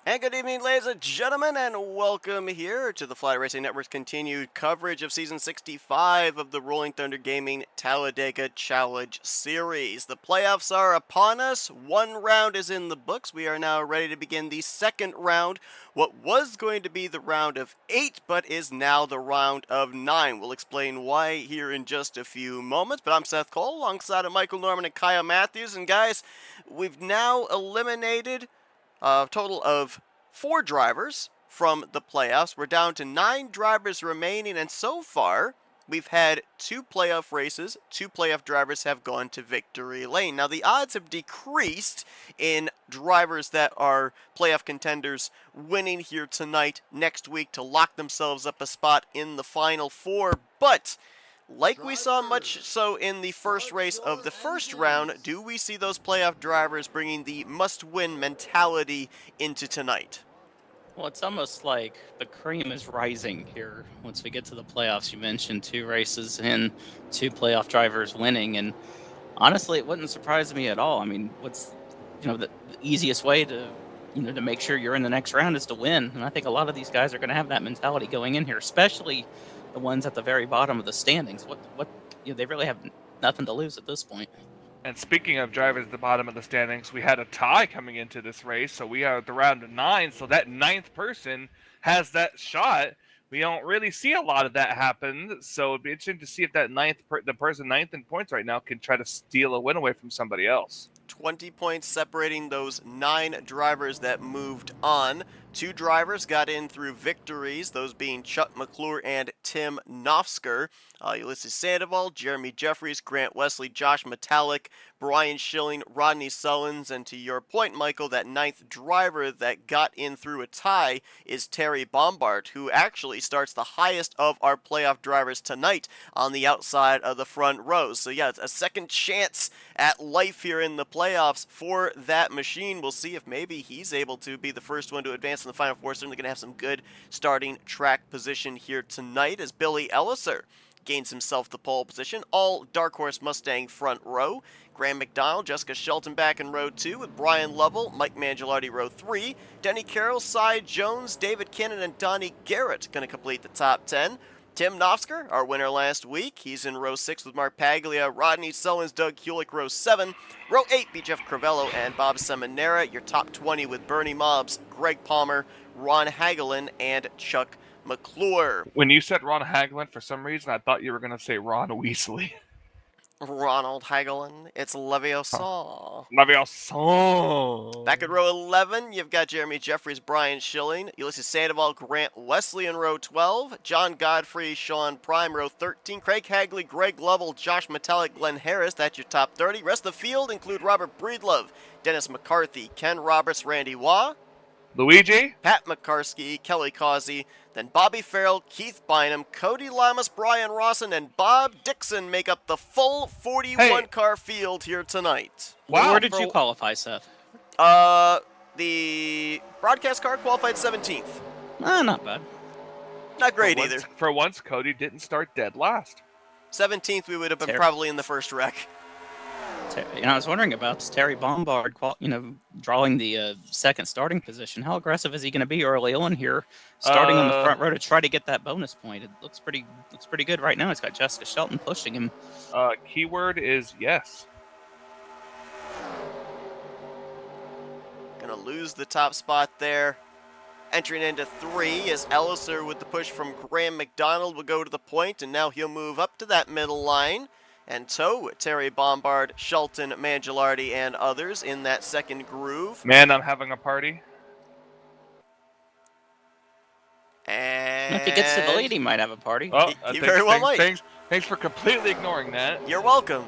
And good evening, ladies and gentlemen, and welcome here to the Flatout Racing Network's continued coverage of Season 65 of the Rolling Thunder Gaming Talladega Challenge Series. The playoffs are upon us. One round is in the books. We are now ready to begin the second round. What was going to be the round of 8, but is now the round of 9. We'll explain why here in just a few moments. But I'm Seth Cole, alongside of Michael Norman and Kyle Matthews. And guys, we've now eliminated a total of 4 drivers from the playoffs. We're down to 9 drivers remaining, and so far, we've had 2 playoff races. 2 playoff drivers have gone to victory lane. Now, the odds have decreased in drivers that are playoff contenders winning here tonight, next week, to lock themselves up a spot in the Final Four, but like we saw much so in the first race of the first round, do we see those playoff drivers bringing the must-win mentality into tonight? Well, it's almost like the cream is rising here once we get to the playoffs. You mentioned 2 races and 2 playoff drivers winning, and honestly, it wouldn't surprise me at all. I mean, what's the easiest way to to make sure you're in the next round is to win, and I think a lot of these guys are going to have that mentality going in here, especially the ones at the very bottom of the standings. They really have nothing to lose at this point. And speaking of drivers at the bottom of the standings, we had a tie coming into this race, so we are at the round of 9, so that 9th person has that shot. We don't really see a lot of that happen, so it'd be interesting to see if that the person 9th in points right now can try to steal a win away from somebody else. 20 points separating those 9 drivers that moved on. 2 drivers got in through victories, those being Chuck McClure and Tim Nofsker. Ulysses Sandoval, Jeremy Jeffries, Grant Wesley, Josh Metallic, Brian Schilling, Rodney Sullins, and to your point, Michael, that 9th driver that got in through a tie is Terry Bombard, who actually starts the highest of our playoff drivers tonight on the outside of the front rows. So yeah, it's a second chance at life here in the playoffs for that machine. We'll see if maybe he's able to be the first one to advance in the Final Four. Certainly going to have some good starting track position here tonight as Billy Elliser gains himself the pole position. All Dark Horse Mustang front row. Graham McDonald, Jessica Shelton back in row 2 with Brian Lovell, Mike Mangialardi row 3. Denny Carroll, Cy Jones, David Kinnan, and Donnie Garrett going to complete the top 10. Tim Nofsker, our winner last week, he's in row 6 with Mark Paglia, Rodney Sullins, Doug Hulick, row 7. Row 8, be Jeff Crivello and Bob Seminara. Your top 20 with Bernie Mobbs, Greg Palmer, Ron Hagelin, and Chuck McClure. When you said Ron Hagelin, for some reason, I thought you were going to say Ron Weasley. Ronald Hagelin, it's Leviosa. Leviosa. Back at row 11, you've got Jeremy Jeffries, Brian Schilling, Ulysses Sandoval, Grant Wesley in row 12, John Godfrey, Sean Prime, row 13, Craig Hagley, Greg Lovell, Josh Metallic, Glenn Harris, that's your top 30. Rest of the field include Robert Breedlove, Dennis McCarthy, Ken Roberts, Randy Waugh, Luigi, Pat McCarsky, Kelly Causey, then Bobby Farrell, Keith Bynum, Cody Lamas, Brian Rawson, and Bob Dixon make up the full 41-car field here tonight. Wow. Where did you qualify, Seth? The broadcast car qualified 17th. Not bad. Not great either. For once, Cody didn't start dead last. 17th, we would have been probably in the first wreck. I was wondering about Terry Bombard, drawing the second starting position. How aggressive is he going to be early on here, starting on the front row to try to get that bonus point? It looks pretty good right now. He's got Jessica Shelton pushing him. Keyword is yes. Gonna lose the top spot there. Entering into 3 is Elliser with the push from Graham McDonald will go to the point, and now he'll move up to that middle line and tow Terry Bombard, Shelton, Mangialardi, and others in that second groove. Man, I'm having a party. And if he gets to the lead, he might have a party. Oh, he very well might. Thanks for completely ignoring that. You're welcome.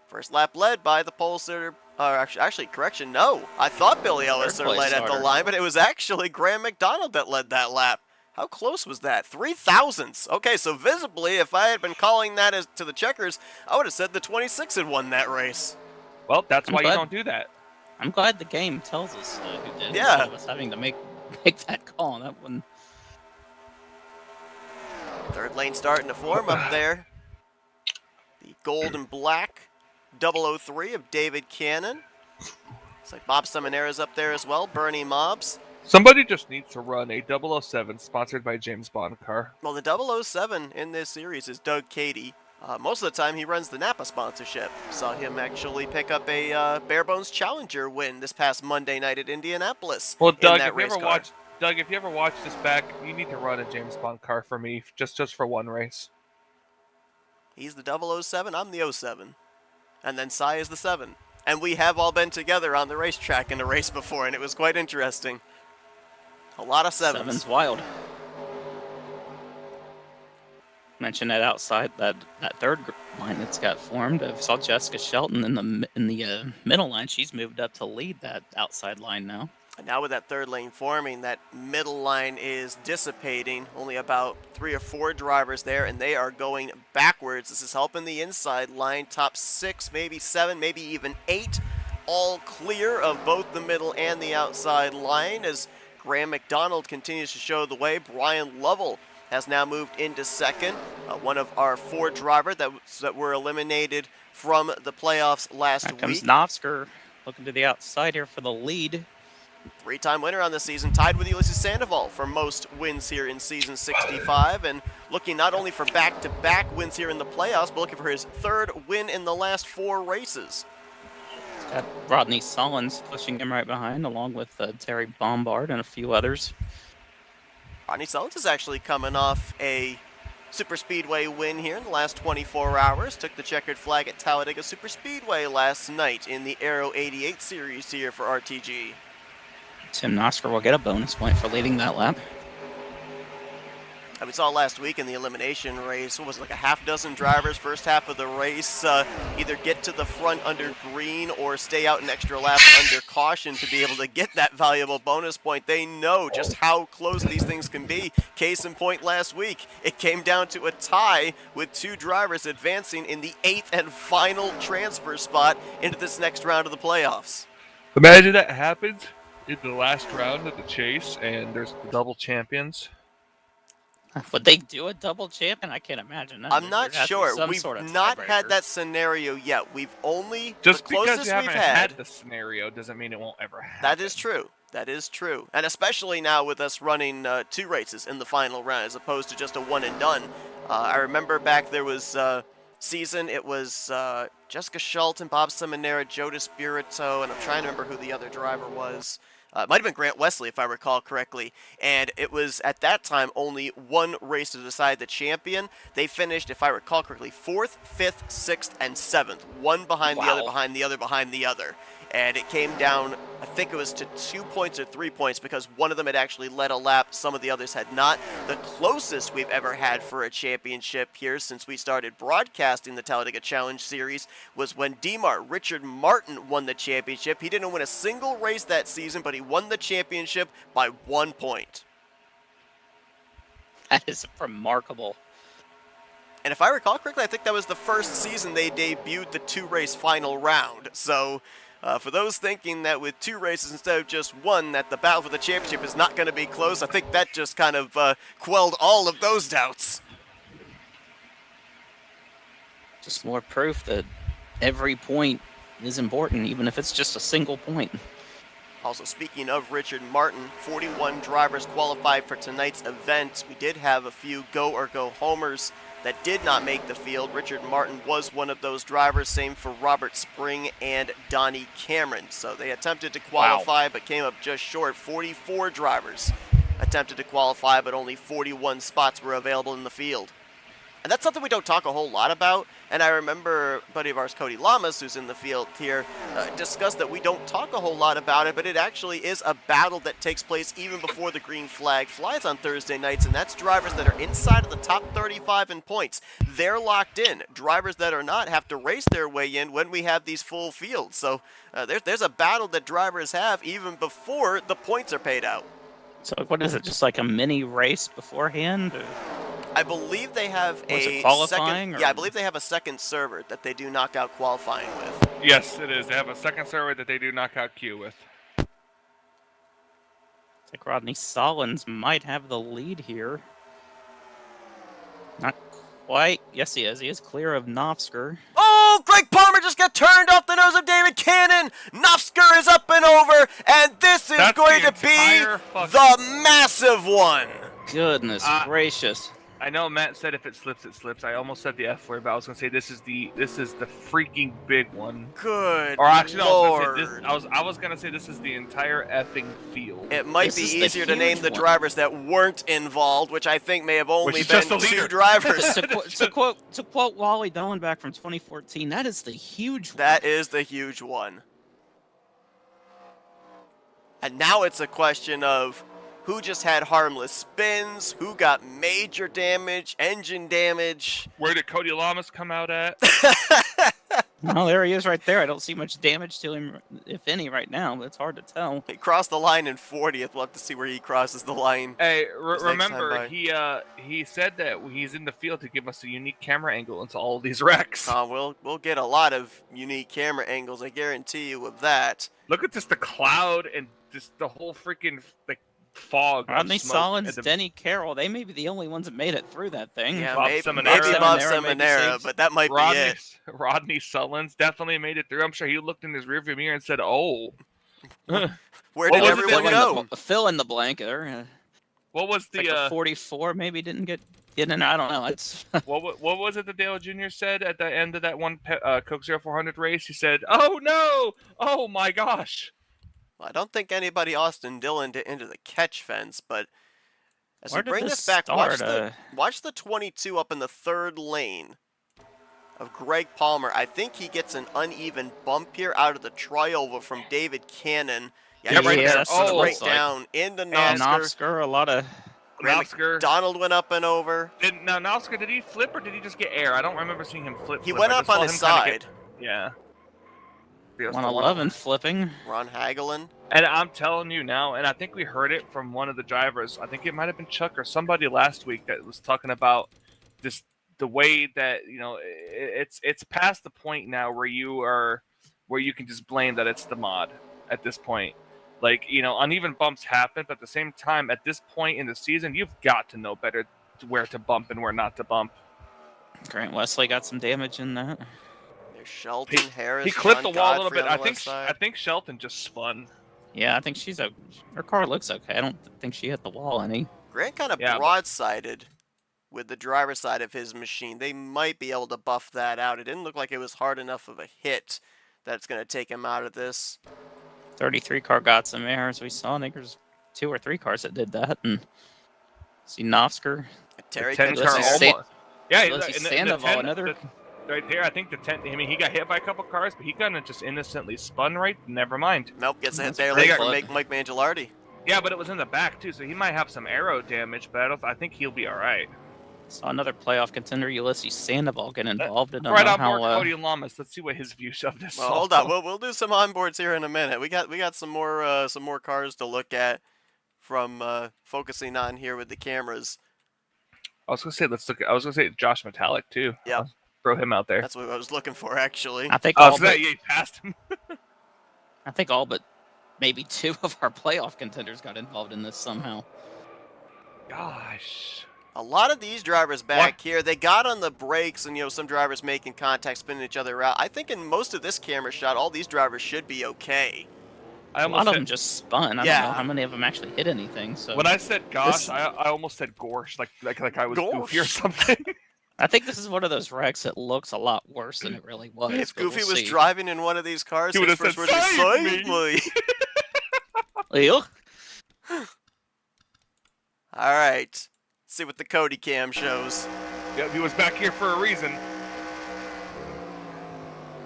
First lap led by the pole sitter. Actually, correction, no. I thought Billy Elliser led at the line, but it was actually Graham McDonald that led that lap. How close was that? 3 thousandths. Okay, so visibly, if I had been calling that as to the checkers, I would have said the 26 had won that race. Well, that's why you don't do that. I'm glad the game tells us who did. Yeah. Instead of us having to make that call on that one. Third lane starting to form up there. The gold and black 003 of David Cannon. like Bob Seminara's up there as well, Bernie Mobbs. Somebody just needs to run a 007 sponsored by James Bond car. Well, the 007 in this series is Doug Cady. Most of the time, he runs the Napa sponsorship. Saw him actually pick up a Bare Bones Challenger win this past Monday night at Indianapolis. Well, Doug, if you ever watch this back, you need to run a James Bond car for me, just for one race. He's the 007, I'm the 07. And then Cy is the 7. And we have all been together on the racetrack in a race before, and it was quite interesting. A lot of 7s. 7's wild. Mentioned that outside that third line that's got formed. I saw Jessica Shelton in the middle line. She's moved up to lead that outside line now. And now with that third lane forming, that middle line is dissipating. Only about 3 or 4 drivers there, and they are going backwards. This is helping the inside line. Top 6, maybe 7, maybe even 8, all clear of both the middle and the outside line as Graham McDonald continues to show the way. Brian Lovell has now moved into second. One of our 4 drivers that were eliminated from the playoffs last week. Here comes Novsker looking to the outside here for the lead. 3-time winner on the season, tied with Ulysses Sandoval for most wins here in season 65, and looking not only for back-to-back wins here in the playoffs, but looking for his 3rd win in the last 4 races. Got Rodney Sollins pushing him right behind, along with Terry Bombard and a few others. Rodney Sollins is actually coming off a Super Speedway win here in the last 24 hours. Took the checkered flag at Talladega Super Speedway last night in the Aero 88 series here for RTG. Tim Nosker will get a bonus point for leading that lap. And we saw last week in the elimination race, what was it, like a half dozen drivers first half of the race either get to the front under green or stay out an extra lap under caution to be able to get that valuable bonus point. They know just how close these things can be. Case in point last week, it came down to a tie with 2 drivers advancing in the 8th and final transfer spot into this next round of the playoffs. Imagine that happens in the last round of the chase, and there's the double champions. Would they do a double champion? I can't imagine that. I'm not sure. We've not had that scenario yet. We've only just the closest because you haven't we've had the scenario doesn't mean it won't ever happen. That is true. That is true. And especially now with us running 2 races in the final round as opposed to just a one and done. I remember back there was season, it was Jessica Shelton, Bob Seminara, Joe DeSpirito, and I'm trying to remember who the other driver was. It might have been Grant Wesley, if I recall correctly. And it was, at that time, only 1 race to decide the champion. They finished, if I recall correctly, 4th, 5th, 6th, and 7th. One behind the other, behind the other, behind the other. And it came down, I think it was to 2 points or 3 points because one of them had actually led a lap, some of the others had not. The closest we've ever had for a championship here since we started broadcasting the Talladega Challenge Series was when Richard Martin won the championship. He didn't win a single race that season, but he won the championship by 1 point. That is remarkable. And if I recall correctly, I think that was the first season they debuted the 2-race final round. So for those thinking that with 2 races instead of just 1, that the battle for the championship is not going to be close, I think that just kind of quelled all of those doubts. Just more proof that every point is important, even if it's just a single point. Also, speaking of Richard Martin, 41 drivers qualified for tonight's event. We did have a few go or go homers that did not make the field. Richard Martin was one of those drivers, same for Robert Spring and Donnie Cameron. So they attempted to qualify, but came up just short. 44 drivers attempted to qualify, but only 41 spots were available in the field. And that's something we don't talk a whole lot about. And I remember a buddy of ours, Cody Lamas, who's in the field here, discussed that we don't talk a whole lot about it, but it actually is a battle that takes place even before the green flag flies on Thursday nights, and that's drivers that are inside of the top 35 in points. They're locked in. Drivers that are not have to race their way in when we have these full fields. So there's a battle that drivers have even before the points are paid out. So what is it, just like a mini race beforehand? Or? I believe they have qualifying, second. Yeah, I believe they have a second server that they do knockout qualifying with. Yes, it is. They have a second server that they do knockout queue with. It's like Rodney Sollins might have the lead here. Not quite. Yes, he is. He is clear of Novsker. Oh, Greg Palmer just got turned off the nose of David Cannon. Novsker is up and over, and this is That's going the to be entire the massive one. Goodness gracious. I know Matt said if it slips, it slips. I almost said the F word, but I was gonna say this is the freaking big one. Good Or actually, no, Lord. I was gonna say this is the entire effing field. It might This be is the easier to name huge the one. drivers that weren't involved, which I think may have only is been just the 2 leader. drivers. To quote Wally Dallenbach from 2014, that is the huge one. That is the huge one. And now it's a question of who just had harmless spins, who got major damage, engine damage. Where did Cody Lamas come out at? Well, there he is right there. I don't see much damage to him, if any, right now. But it's hard to tell. He crossed the line in 40th. We'll have to see where he crosses the line. Hey, His next time remember by. he said that he's in the field to give us a unique camera angle into all of these wrecks. We'll get a lot of unique camera angles, I guarantee you of that. Look at just the cloud and just the whole freaking fog. of Rodney smoke Solins, and Denny Carroll, they may be the only ones that made it through that thing. Yeah, Bob maybe Seminara. Bob Seminara maybe Seminara, saves. but that might be Rodney, it. Rodney Sullins definitely made it through. I'm sure he looked in his rearview mirror and said, "Oh." Where What did was it everyone that- go? Fill in the blank there. What was Like the a 44 maybe didn't get in. I don't know. It's what was it that Dale Jr. said at the end of that one Coke 0400 race? He said, "Oh no! Oh my gosh!" Well, I don't think anybody Austin Dillon into the catch fence, but as Where we did bring this this back, start? watch the 22 up in the 3rd lane of Greg Palmer. I think he gets an uneven bump here out of the trioval from David Cannon. Yeah, right there. that's what it Straight looks like. down into And Nosker. Novsker, a lot of Graham Novsker. Donald went up and over. Now, Novsker, did he flip or did he just get air? I don't remember seeing him flip. He flip. went I up just saw on his him kinda side. Yeah. Yeah, it's the 111 flipping. Ron Hagelin. And I'm telling you now, and I think we heard it from one of the drivers. I think it might have been Chuck or somebody last week that was talking about this, the way that it's past the point now where you can just blame that it's the mod at this point. Like, uneven bumps happen, but at the same time, at this point in the season, you've got to know better where to bump and where not to bump. Grant Wesley got some damage in that. There's Shelton Harris. He clipped John the wall a little Godfrey bit. on the left side. I think Shelton just spun. Yeah, I think her car looks okay. I don't think she hit the wall any. Grant kind of Yeah, but- broadsided with the driver's side of his machine. They might be able to buff that out. It didn't look like it was hard enough of a hit that's going to take him out of this. 33 car got some errors. We saw. I think there's 2 or 3 cars that did that. And see Novsker. Terry 10 could car Let's see. almost. Yeah, Let's see and the Sandoval, 10 another. right there. I think the 10. I mean, he got hit by a couple cars, but he kind of just innocently spun right. Never mind. Nope, gets a hit That's there pretty late from good. Mike Mangialardi. Yeah, but it was in the back too, so he might have some arrow damage. But I think he'll be all right. Saw another playoff contender, Ulysses Sandoval, get involved. I don't Right know on board how. Cody Lamas. Let's see what his views of this. Well, hold on. We'll do some onboards here in a minute. We got some more cars to look at from focusing on here with the cameras. I was gonna say I was gonna say Josh Metallic too. Yeah. Throw him out there. That's what I was looking for, actually. I think Oh, all so that but, he passed him. I think all but maybe 2 of our playoff contenders got involved in this somehow. Gosh. A lot of these drivers back here, they got on the brakes and, some drivers making contact, spinning each other out. I think in most of this camera shot, all these drivers should be okay. A lot of them just spun. I Yeah. don't know how many of them actually hit anything. So When I said gosh, This- I almost said gorsh, like I was Gosh. goofy or something. I think this is one of those wrecks that looks a lot worse than it really was. If but Goofy we'll was see. driving in one of these cars, He his would've first said, word is, "Save "Save me." Ew. All right. See what the Cody cam shows. Yeah, he was back here for a reason.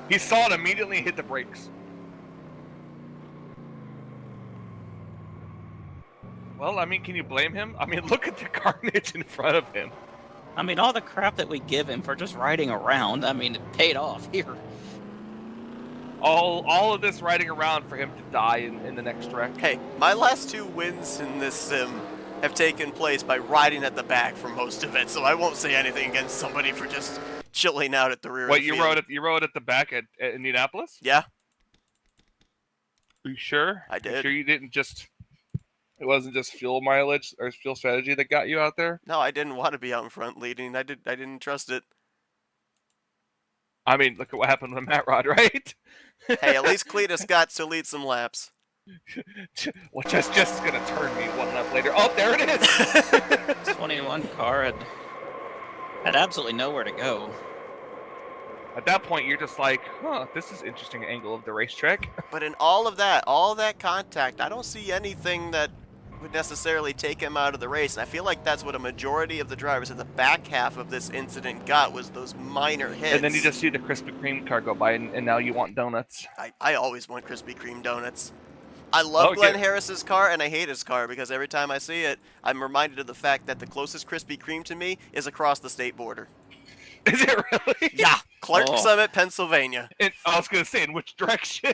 He saw it immediately and hit the brakes. Well, I mean, can you blame him? I mean, look at the carnage in front of him. I mean, all the crap that we give him for just riding around, I mean, it paid off here. All of this riding around for him to die in the next wreck. Hey, my last 2 wins in this sim have taken place by riding at the back for most of it, so I won't say anything against somebody for just chilling out at the rear. What of the you field. rode at the back at Indianapolis? Yeah, Are you sure? I You did. sure you didn't just? It wasn't just fuel mileage or fuel strategy that got you out there. no, I didn't want to be out in front leading. I didn't trust it. I mean, look at what happened with Matt Rod, right? Hey, at least Cletus got to lead some laps. Well, just gonna turn me one lap later. Oh, there it is. 21 car had absolutely nowhere to go. At that point, you're just like, huh, this is interesting angle of the racetrack. But in all of that contact, I don't see anything that would necessarily take him out of the race. And I feel like that's what a majority of the drivers in the back half of this incident got, was those minor hits. And then you just see the Krispy Kreme car go by, and now you want donuts. I always want Krispy Kreme donuts. I love Glenn Harris's car, and I hate his car, because every time I see it, I'm reminded of the fact that the closest Krispy Kreme to me is across the state border. Is it really? Yeah, Clark Summit, Pennsylvania. I was going to say, in which direction?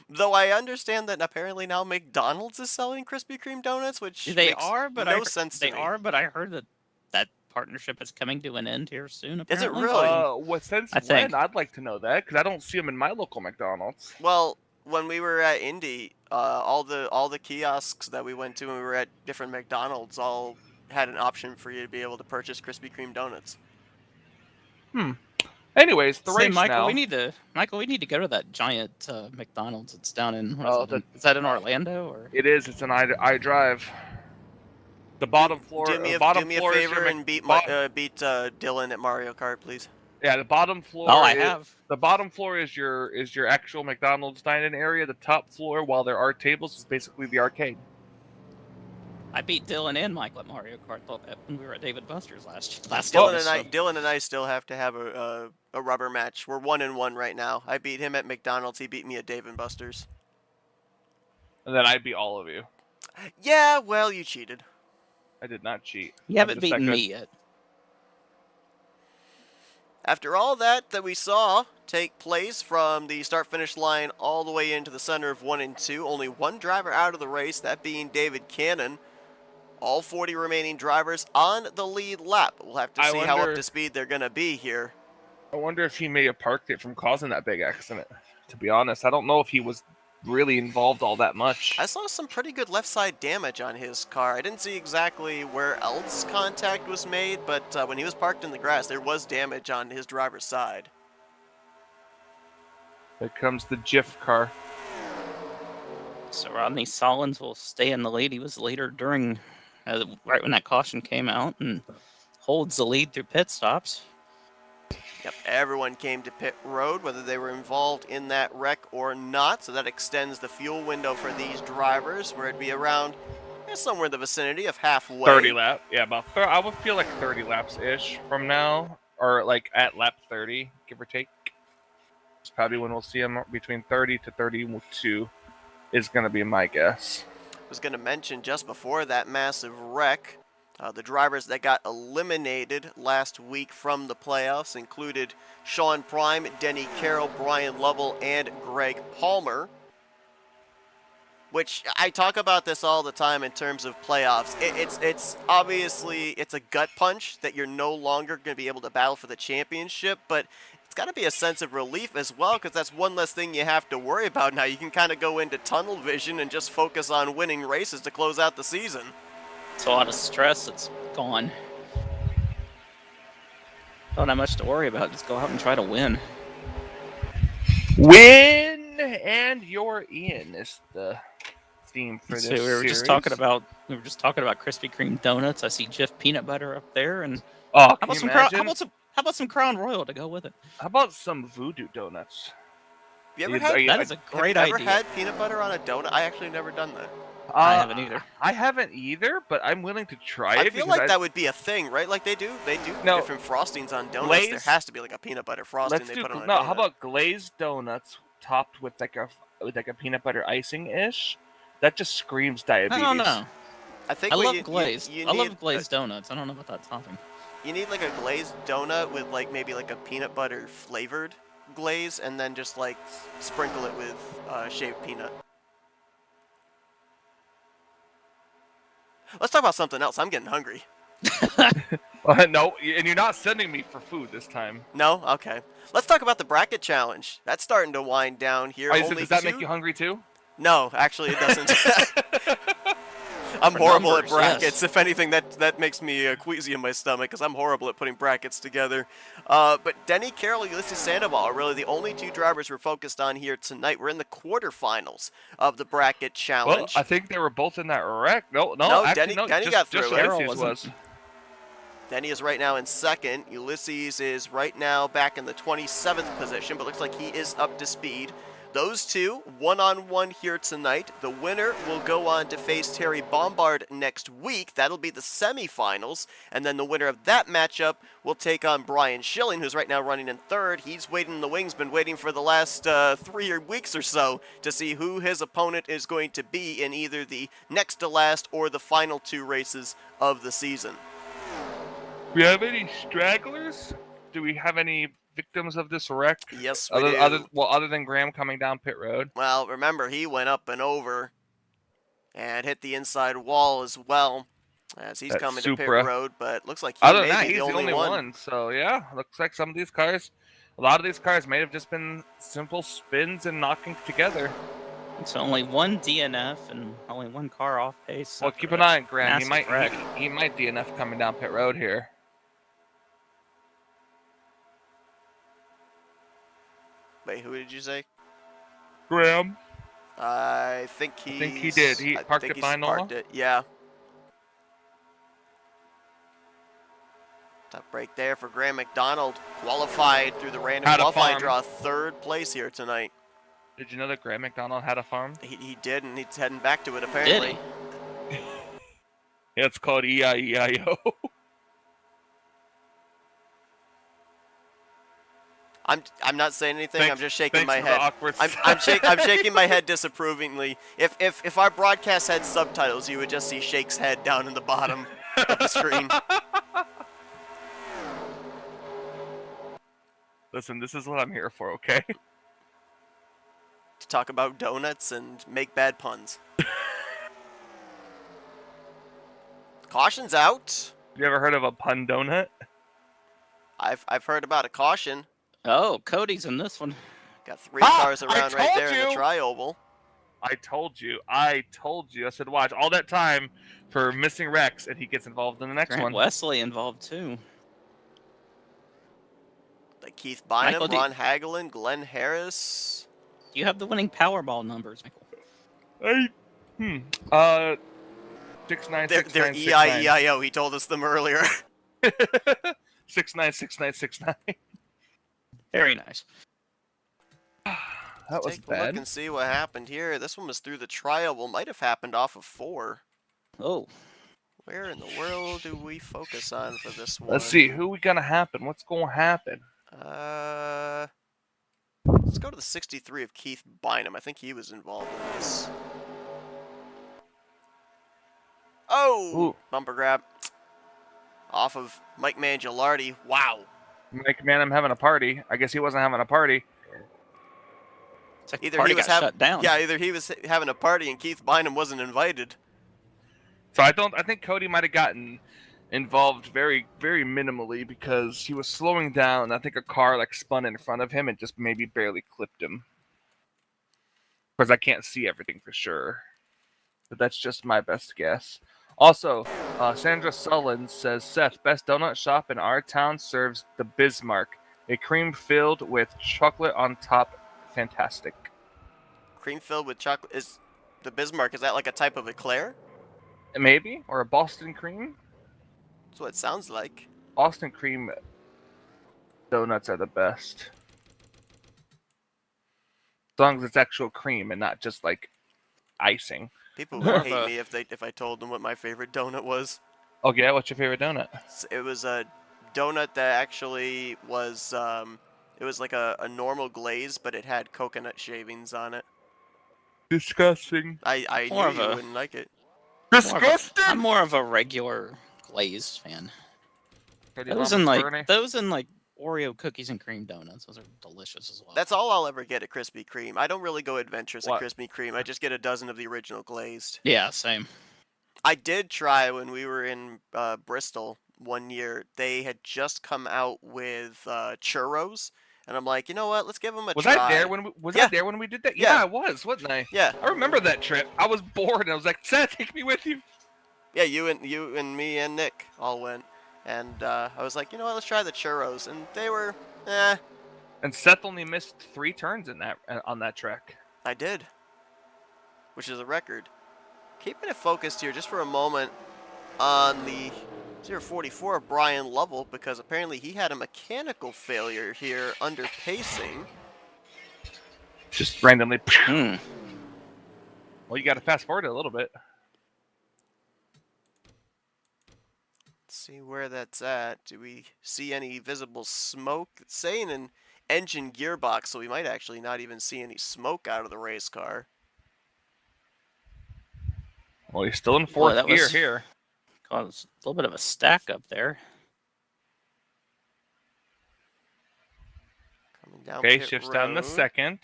Though I understand that apparently now McDonald's is selling Krispy Kreme donuts, which makes no sense to me. They are, but I heard that partnership is coming to an end here soon, apparently. Is it really? What sense? When? I'd like to know that, because I don't see them in my local McDonald's. Well, when we were at Indy, all the kiosks that we went to when we were at different McDonald's all had an option for you to be able to purchase Krispy Kreme donuts. Anyways, the race Michael, now. we need to go to that giant McDonald's. It's down in. Is that in Orlando or? It is. It's an iDrive. The bottom floor. Do me a favor and beat Dylan at Mario Kart, please. Yeah, the bottom floor. Oh, I have. The bottom floor is your actual McDonald's dine-in area. The top floor, while there are tables, is basically the arcade. I beat Dylan and Michael at Mario Kart when we were at David Buster's last Dylan and I still have to have a rubber match. We're 1-1 right now. I beat him at McDonald's. He beat me at Dave & Buster's. And then I beat all of you. Yeah, well, you cheated. I did not cheat. You haven't beaten me yet. After all that we saw take place from the start-finish line all the way into the center of 1 and 2, only one driver out of the race, that being David Cannon. All 40 remaining drivers on the lead lap. We'll have to see how up to speed they're going to be here. I wonder if he may have parked it from causing that big accident. To be honest, I don't know if he was really involved all that much. I saw some pretty good left side damage on his car. I didn't see exactly where else contact was made, but when he was parked in the grass, there was damage on his driver's side. There comes the GIF car. So Rodney Sollins will stay in the lead. He was later during, right when that caution came out, and holds the lead through pit stops. Yep, everyone came to pit road, whether they were involved in that wreck or not, so that extends the fuel window for these drivers, where it'd be around somewhere in the vicinity of halfway. 30 laps, yeah, I would feel like 30 laps-ish from now, or like at lap 30, give or take. It's probably when we'll see him between 30 to 32 is going to be my guess. I was going to mention just before that massive wreck, the drivers that got eliminated last week from the playoffs included Sean Prime, Denny Carroll, Brian Lovell, and Greg Palmer. Which, I talk about this all the time in terms of playoffs. It's obviously, it's a gut punch that you're no longer going to be able to battle for the championship, but it's got to be a sense of relief as well, because that's one less thing you have to worry about now. You can kind of go into tunnel vision and just focus on winning races to close out the season. It's a lot of stress that's gone. Don't have much to worry about. Just go out and try to win. Win and you're in is the theme for this series. We were just talking about Krispy Kreme donuts. I see Jif peanut butter up there, and how about some Crown Royal to go with it? How about some Voodoo donuts? Have you ever had? That is a great idea. Ever had peanut butter on a donut? I actually never done that. I haven't either. I haven't either, but I'm willing to try it. I feel like that would be a thing, right? Like they do different frostings on donuts. There has to be like a peanut butter frosting they put on a donut. How about glazed donuts topped with like a peanut butter icing-ish? That just screams diabetes. I don't know. I love glazed. I love glazed donuts. I don't know about that topping. You need like a glazed donut with like maybe like a peanut butter flavored glaze, and then just like sprinkle it with shaved peanut. Let's talk about something else. I'm getting hungry. No, and you're not sending me for food this time. No? Okay. Let's talk about the bracket challenge. That's starting to wind down here. Does that make you hungry too? No, actually it doesn't. I'm for horrible at numbers, brackets. yes. If anything, that makes me queasy in my stomach because I'm horrible at putting brackets together. But Denny Carroll, Ulysses Sandoval are really the only two drivers we're focused on here tonight. We're in the quarterfinals of the bracket Well, I challenge. think they were both in that wreck. No, No, actually, no. Denny got Just through it. Carroll Ulysses was. Denny is right now in second. Ulysses is right now back in the 27th position, but looks like he is up to speed. Those two, one-on-one here tonight. The winner will go on to face Terry Bombard next week. That'll be the semifinals. And then the winner of that matchup will take on Brian Schilling, who's right now running in third. He's waiting in the wings, been waiting for the last 3 weeks or so to see who his opponent is going to be in either the next to last or the final 2 races of the season. Do we have any stragglers? Do we have any victims of this wreck? Yes, we do. Other than Graham coming down pit road. Well, remember, he went up and over and hit the inside wall as well as he's coming to pit road, but looks like he may be the only one. So, yeah, looks like some of these cars, a lot of these cars may have just been simple spins and knocking together. It's only one DNF and only one car off pace. Well, keep an eye on Graham. He might wreck. DNF coming down pit road here. Wait, who did you say? Graham. I think he did. He parked it by Nola? Yeah. Top break there for Graham McDonald. Qualified through the random qualifying draw. 3rd place here tonight. Did you know that Graham McDonald had a farm? He did, and he's heading back to it apparently. Did he? Yeah, it's called E-I-E-I-O. I'm not saying anything. I'm just shaking my for head. the awkward I'm shaking my head disapprovingly. If our broadcast had subtitles, you would just see Shake's head down in the bottom of the screen. Listen, this is what I'm here for, okay? To talk about donuts and make bad puns. Caution's out. You ever heard of a pun donut? I've heard about a caution. Oh, Cody's in this one. Got 3 cars around right there in the tri-oval. I told you. I said, watch, all that time for missing Rex, and he gets involved in the next one. Wesley involved too. Like Keith Bynum, Ron Hagelin, Glenn Harris. You have the winning Powerball numbers, Michael. 696969. They're E-I-E-I-O. He told us them earlier. 696969. Very nice. That was Take a bad. look and see what happened here. This one was through the tri-oval. Might have happened off of 4. Oh. Where in the world do we focus on for this one? Let's see. Who we gonna happen? What's going to happen? Let's go to the 63 of Keith Bynum. I think he was involved in this. Oh! Ooh. Bumper grab. Off of Mike Mangialardi. Wow. Mike Manham having a party. I guess he wasn't having a party. It's like Either he was shut down. Yeah, either he was having a party and Keith Bynum wasn't invited. So I think Cody might have gotten involved very, very minimally because he was slowing down. I think a car like spun in front of him and just maybe barely clipped him. Because I can't see everything for sure. But that's just my best guess. Also, Sandra Sullins says, Seth, best donut shop in our town serves the Bismarck. A cream filled with chocolate on top. Fantastic. Cream filled with chocolate. Is the Bismarck, is that like a type of eclair? Maybe? Or a Boston cream? That's what it sounds like. Boston cream donuts are the best. As long as it's actual cream and not just like icing. People would hate me if I told them what my favorite donut was. Oh yeah, what's your favorite donut? It was a donut that actually was it was like a normal glaze, but it had coconut shavings on it. Disgusting. I knew you wouldn't like it. Disgusting. I'm more of a regular glazed fan. Those and like Oreo cookies and cream donuts. Those are delicious as well. That's all I'll ever get at Krispy Kreme. I don't really go adventurous at Krispy Kreme. I just get a dozen of the original glazed. Yeah, same. I did try when we were in Bristol one year. They had just come out with churros, and I'm like, you know what? Let's give them a try. I there when when we did that? Yeah, I was, wasn't I? Yeah. I remember that trip. I was bored, and I was like, Seth, take me with you. Yeah, you and me and Nick all went, and I was like, you know what, let's try the churros, and they were, eh. And Seth only missed 3 turns on that track. I did, which is a record. Keeping it focused here just for a moment on the 044 of Brian Lovell, because apparently he had a mechanical failure here under pacing. Just randomly. Hmm. Well, you got to fast forward it a little bit. Let's see where that's at. Do we see any visible smoke? It's saying an engine gearbox, so we might actually not even see any smoke out of the race car. Well, he's still in Boy, fourth that gear was here. caused a little bit of a stack up there. Coming down Okay, pit shifts road. down to second.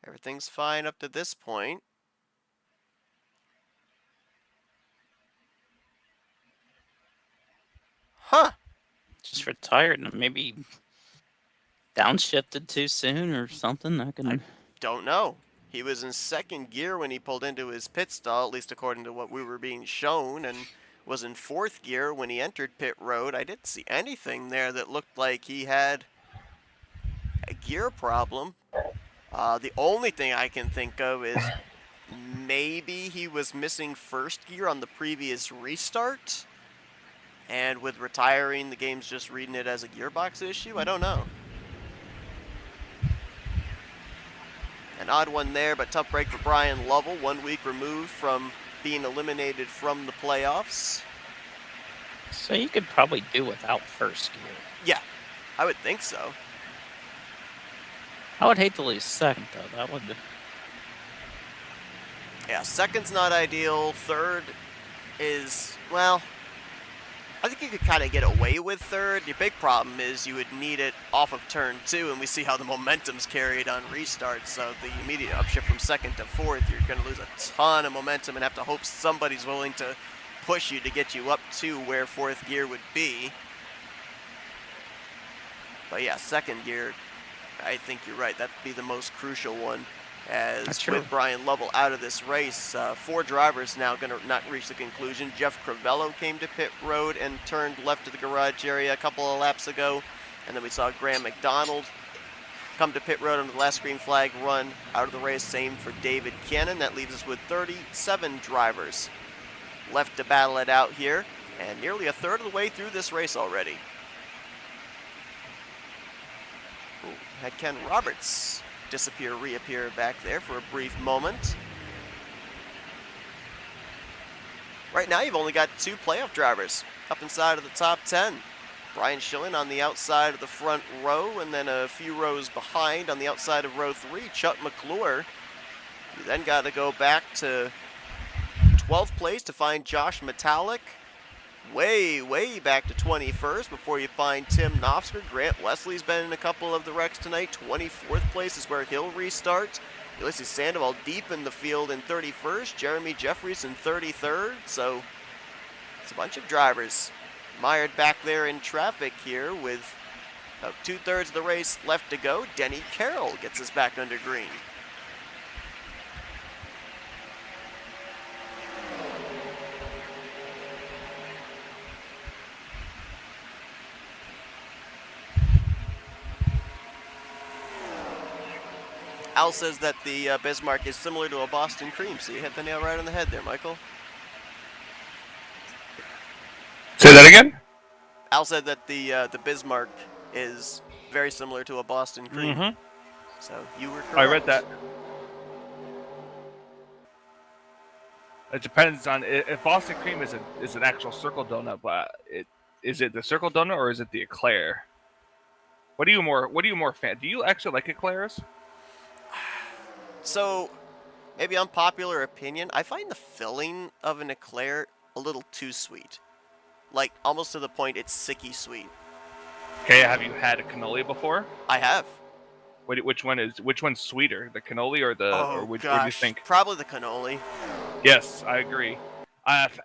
Everything's fine up to this point. Huh. Just retired and maybe downshifted too soon or something. Don't know. He was in second gear when he pulled into his pit stall, at least according to what we were being shown, and was in fourth gear when he entered pit road. I didn't see anything there that looked like he had a gear problem. The only thing I can think of is maybe he was missing first gear on the previous restart, and with retiring, the game's just reading it as a gearbox issue. I don't know. An odd one there, but tough break for Brian Lovell, 1 week removed from being eliminated from the playoffs. So you could probably do without first gear. Yeah, I would think so. I would hate to lose second, though. That would... Yeah, second's not ideal. Third is, well, I think you could kind of get away with third. Your big problem is you would need it off of turn 2, and we see how the momentum's carried on restart. So the immediate upshift from second to fourth, you're going to lose a ton of momentum and have to hope somebody's willing to push you to get you up to where fourth gear would be. But yeah, second gear, I think you're right. That'd be the most crucial one. As with Brian Lovell out of this race, 4 drivers now going to not reach the conclusion. Jeff Crivello came to pit road and turned left to the garage area a couple of laps ago. And then we saw Graham McDonald come to pit road on the last green flag run out of the race. Same for David Cannon. That leaves us with 37 drivers left to battle it out here. And nearly a third of the way through this race already. Ooh, had Ken Roberts disappear, reappear back there for a brief moment. Right now you've only got 2 playoff drivers up inside of the top 10. Brian Schilling on the outside of the front row, and then a few rows behind on the outside of row 3, Chuck McClure. You then got to go back to 12th place to find Josh Metallic. Way back to 21st before you find Tim Knopfsker. Grant Wesley's been in a couple of the wrecks tonight. 24th place is where he'll restart. Ulysses Sandoval deep in the field in 31st. Jeremy Jeffries in 33rd. So it's a bunch of drivers mired back there in traffic here with about 2/3 of the race left to go. Denny Carroll gets us back under green. Al says that the Bismarck is similar to a Boston cream, so you hit the nail right on the head there, Michael. Say that again? Al said that the Bismarck is very similar to a Boston cream. Mm-hmm. So you were correct. I read that. It depends on if Boston cream is an actual circle donut, but is it the circle donut or is it the eclair? What are you more fan? Do you actually like eclairs? So, maybe unpopular opinion, I find the filling of an eclair a little too sweet. Like, almost to the point it's sicky sweet. Okay, have you had a cannoli before? I have. Which one's sweeter, the cannoli or the Oh, or what do gosh, you think? probably the cannoli. Yes, I agree.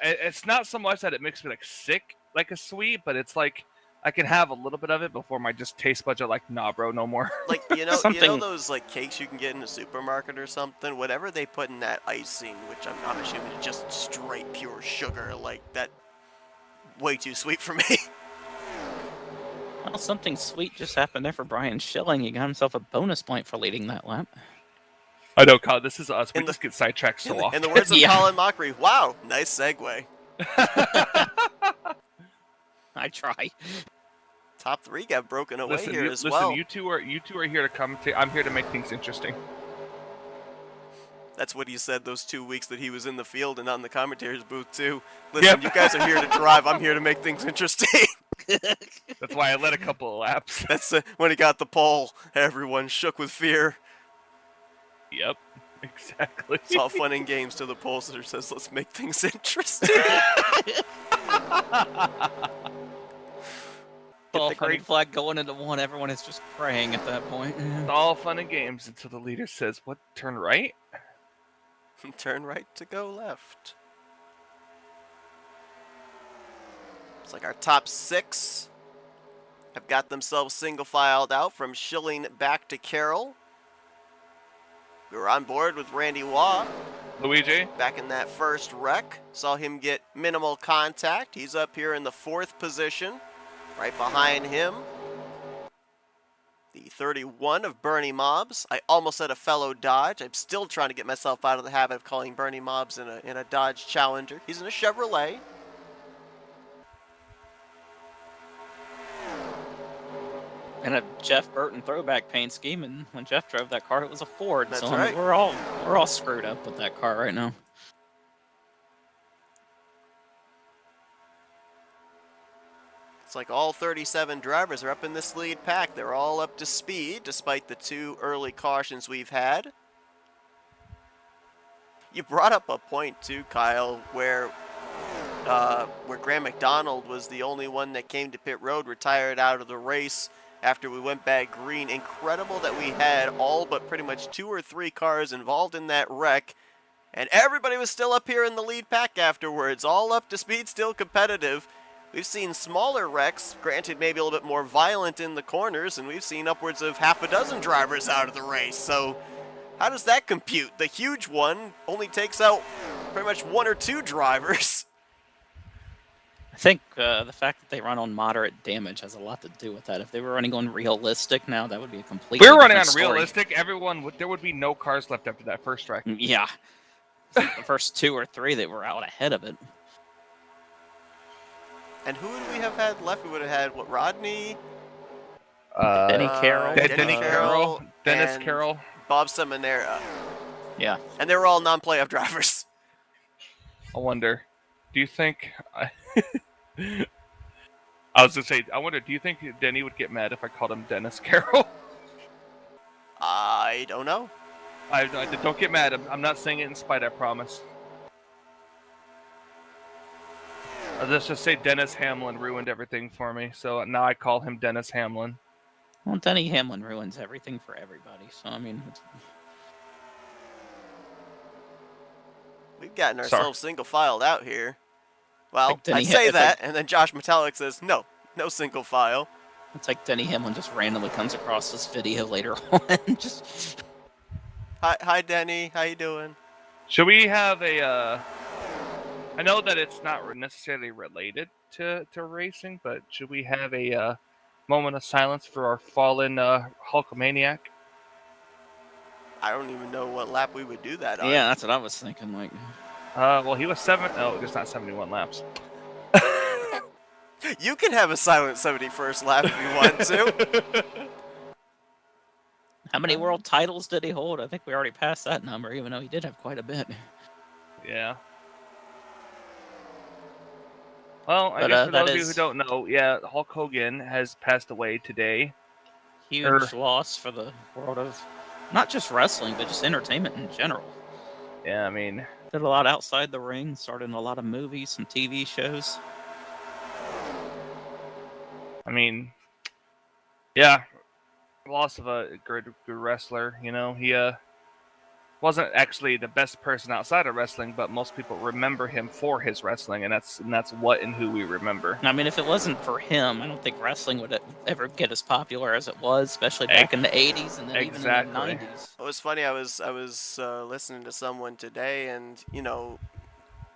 It's not so much that it makes me like sick like a sweet, but it's like I can have a little bit of it before my just taste buds are like, nah, bro, no more. Like, you know Something those like cakes you can get in a supermarket or something? Whatever they put in that icing, which I'm assuming is just straight pure sugar, like that, way too sweet for me. well, something sweet just happened there for Brian Schilling. He got himself a bonus point for leading that lap. I know, Kyle, this is us. We In the- just get sidetracked so In often. the words of Yeah. Colin Mockery, wow, nice segue. I try. Top 3 got broken away Listen, here as well. you two are here to commentate. I'm here to make things interesting. That's what he said those 2 weeks that he was in the field and not in the commentator's booth too. Listen, you guys are here to drive. I'm here to make things interesting. That's why I led a couple of laps. That's when he got the pole. Everyone shook with fear. Yep, exactly. It's all fun and games till the pollster says, let's make things interesting. All the green green flag going into one. Everyone is just praying at that point. It's all fun and games until the leader says, what, turn right? Turn right to go left. It's like our top 6 have got themselves single filed out from Schilling back to Carroll. We were on board with Randy Waugh Luigi? back in that first wreck. Saw him get minimal contact. He's up here in the 4th position. Right behind him, the 31 of Bernie Mobbs. I almost said a fellow Dodge. I'm still trying to get myself out of the habit of calling Bernie Mobbs in a Dodge Challenger. He's in a Chevrolet. And a Jeff Burton throwback paint scheme, and when Jeff drove that car, it was a Ford. That's so I right. mean, we're all screwed up with that car right now. It's like all 37 drivers are up in this lead pack. They're all up to speed, despite the 2 early cautions we've had. You brought up a point too, Kyle, where Graham McDonald was the only one that came to pit road, retired out of the race after we went back green. Incredible that we had all but pretty much 2 or 3 cars involved in that wreck, and everybody was still up here in the lead pack afterwards, all up to speed, still competitive. We've seen smaller wrecks, granted maybe a little bit more violent in the corners, and we've seen upwards of half a dozen drivers out of the race. So how does that compute? The huge one only takes out pretty much 1 or 2 drivers. I think the fact that they run on moderate damage has a lot to do with that. If they were running on realistic now, that would be a completely If we were running on different story. realistic, there would be no cars left after that first wreck. Yeah. The first 2 or 3 that were out ahead of it. And who would we have had left? We would have had, what, Rodney? Denny Carroll. Denny Carroll. Dennis and Carroll. Bob Seminara. Yeah. And they were all non-playoff drivers. I wonder, do you think... I was going to say, I wonder, do you think Denny would get mad if I called him Dennis Carroll? I don't know. I don't get mad. I'm not saying it in spite, I promise. Let's just say Dennis Hamlin ruined everything for me, so now I call him Dennis Hamlin. Well, Denny Hamlin ruins everything for everybody. So, I mean... We've gotten ourselves single filed out here. Well, like Denny I say it's that, like, and then Josh Metallic says, no single file. It's like Denny Hamlin just randomly comes across this video later on. Just... Hi, Denny. How you doing? Should we have a... I know that it's not necessarily related to racing, but should we have a moment of silence for our fallen Hulkamaniac? I don't even know what lap we would do that on. Yeah, that's what I was thinking. Like, Well, he was just not 71 laps. You can have a silent 71st lap if you want to. how many world titles did he hold? I think we already passed that number, even though he did have quite a bit. Yeah. Well, I guess for those of you who don't know, yeah, Hulk Hogan has passed away today. Huge loss for the world of not just wrestling, but just entertainment in general. Yeah, I mean... Did a lot outside the ring, started in a lot of movies and TV shows. I mean, yeah, loss of a good wrestler. You know, he wasn't actually the best person outside of wrestling, but most people remember him for his wrestling, and that's what and who we remember. I mean, if it wasn't for him, I don't think wrestling would ever get as popular as it was, especially back in the 80s and then even in the Exactly. 90s. It was funny. I was listening to someone today, and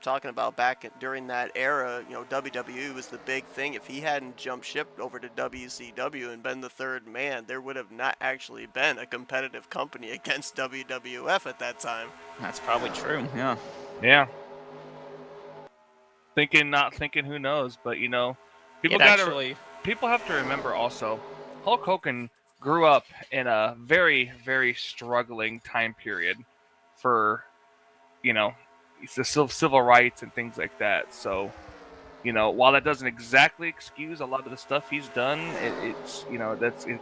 talking about during that era, WWE was the big thing. If he hadn't jumped ship over to WCW and been the third man, there would have not actually been a competitive company against WWF at that time. That's probably true, yeah. Yeah. Not thinking, who knows? But people have to remember also, Hulk Hogan grew up in a very, very struggling time period for, the civil rights and things like that. So, while that doesn't exactly excuse a lot of the stuff he's done, it's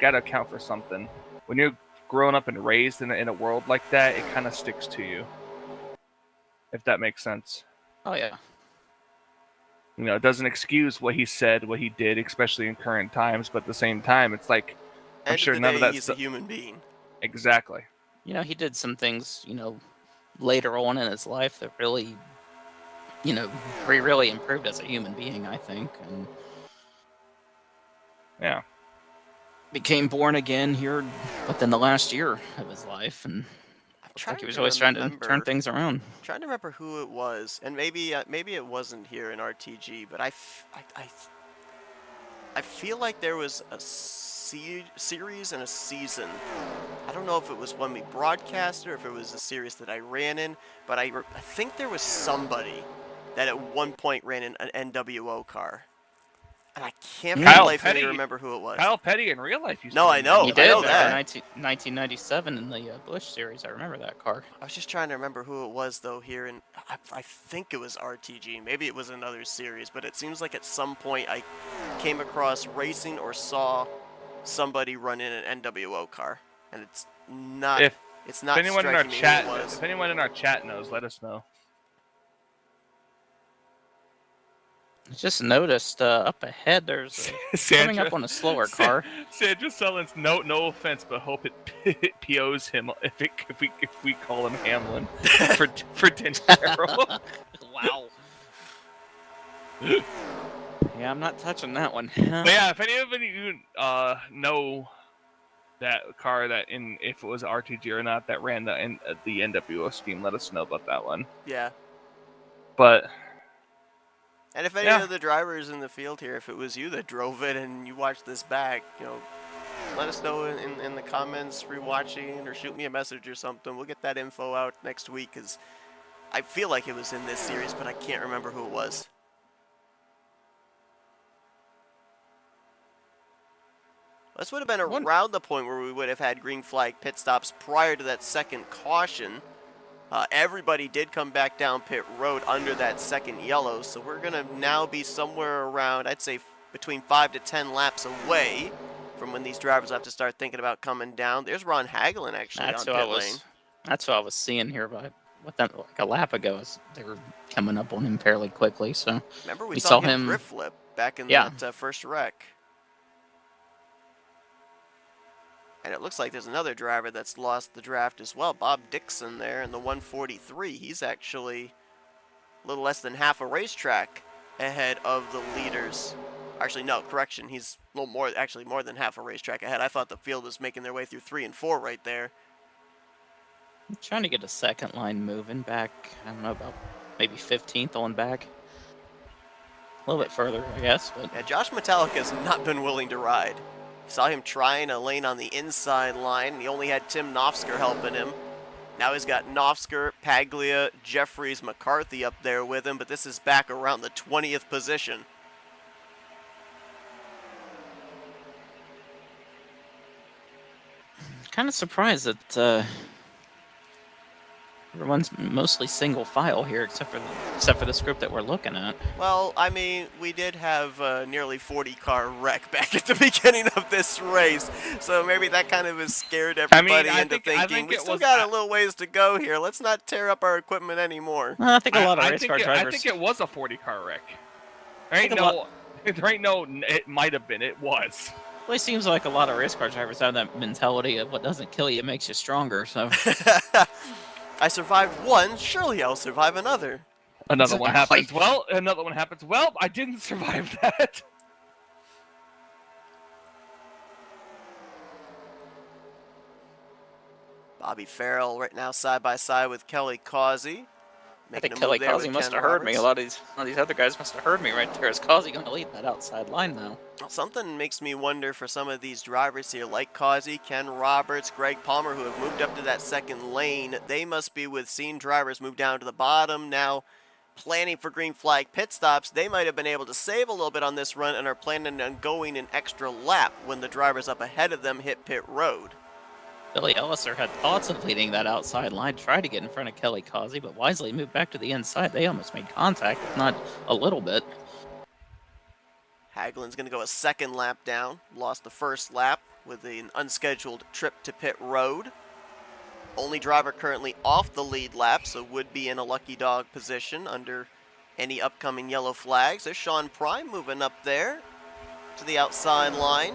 got to account for something. When you're grown up and raised in a world like that, it kind of sticks to you. If that makes sense. Oh yeah. It doesn't excuse what he said, what he did, especially in current times. But at the same time, it's like, I'm sure none of that. He's a human being. Exactly. He did some things, later on in his life that really, he really improved as a human being, I think, and yeah, became born again here within the last year of his life, and he was always trying to turn things around. I'm trying to remember who it was, and maybe it wasn't here in RTG, but I feel like there was a series and a season. I don't know if it was when we broadcast or if it was a series that I ran in, but I think there was somebody that at one point ran in an NWO car. And I can't remember who it was. Kyle Petty in real life used to I know. He did. I know that. 1997 in the Bush series. I remember that car. I was just trying to remember who it was, though, here. And I think it was RTG. Maybe it was another series. But it seems like at some point I came across racing or saw somebody run in an NWO car. And it's not... If anyone in our chat, if anyone in our chat knows, let us know. I just noticed up ahead there's coming up on a slower car. Sandra Sullins, no offense, but hope it POs him if we call him Hamlin for Dinero. Wow. Yeah, I'm not touching that one. But yeah, if any of you know that car if it was RTG or not that ran the NWO scheme, let us know about that one. Yeah. But. And if any of the drivers in the field here, if it was you that drove it and you watched this back, let us know in the comments, rewatching, or shoot me a message or something. We'll get that info out next week, because I feel like it was in this series, but I can't remember who it was. This would have been around the point where we would have had green flag pit stops prior to that second caution. Everybody did come back down pit road under that second yellow, so we're going to now be somewhere around, I'd say, between 5 to 10 laps away from when these drivers have to start thinking about coming down. There's Ron Hagelin, actually, on pit lane. That's what I was seeing here like a lap ago. They were coming up on him fairly quickly, so remember we saw him drift flip back in that first wreck. And it looks like there's another driver that's lost the draft as well. Bob Dixon there in the 143. He's actually a little less than half a racetrack ahead of the leaders. Actually, no, correction. He's a little more, actually more than half a racetrack ahead. I thought the field was making their way through 3 and 4 right there. I'm trying to get a second line moving back. I don't know, about maybe 15th on back. A little bit further, I guess. But yeah, Josh Metallica has not been willing to ride. Saw him trying a lane on the inside line. He only had Tim Nofsker helping him. Now he's got Nofsker, Paglia, Jeffries, McCarthy up there with him, but this is back around the 20th position. Kind of surprised that everyone's mostly single file here, except for this group that we're looking at. Well, I mean, we did have a nearly 40-car wreck back at the beginning of this race, so maybe that kind of has scared everybody into thinking we still got a little ways to go here. Let's not tear up our equipment anymore. Well, I think a lot of race car drivers. I think it was a 40-car wreck. It might have been. It was. Well, it seems like a lot of race car drivers have that mentality of what doesn't kill you makes you stronger. So. I survived one, surely I'll survive another. Another one Exactly. happens. Well, another one happens. Well, I didn't survive that. Bobby Farrell right now side by side with Kelly Causey. I Making think a Kelly move there Causey with must Ken have heard me. A Roberts. lot of these other guys must have heard me right there. Is Causey going to lead that outside line now? Well, something makes me wonder for some of these drivers here, like Causey, Ken Roberts, Greg Palmer, who have moved up to that second lane. They must be with seeing drivers move down to the bottom now, planning for green flag pit stops. They might have been able to save a little bit on this run and are planning on going an extra lap when the drivers up ahead of them hit pit road. Billy Elliser had thoughts of leading that outside line, tried to get in front of Kelly Causey, but wisely moved back to the inside. They almost made contact, if not a little bit. Hagelin's going to go a second lap down. Lost the first lap with an unscheduled trip to pit road. Only driver currently off the lead lap, so would be in a lucky dog position under any upcoming yellow flags. There's Sean Prime moving up there to the outside line.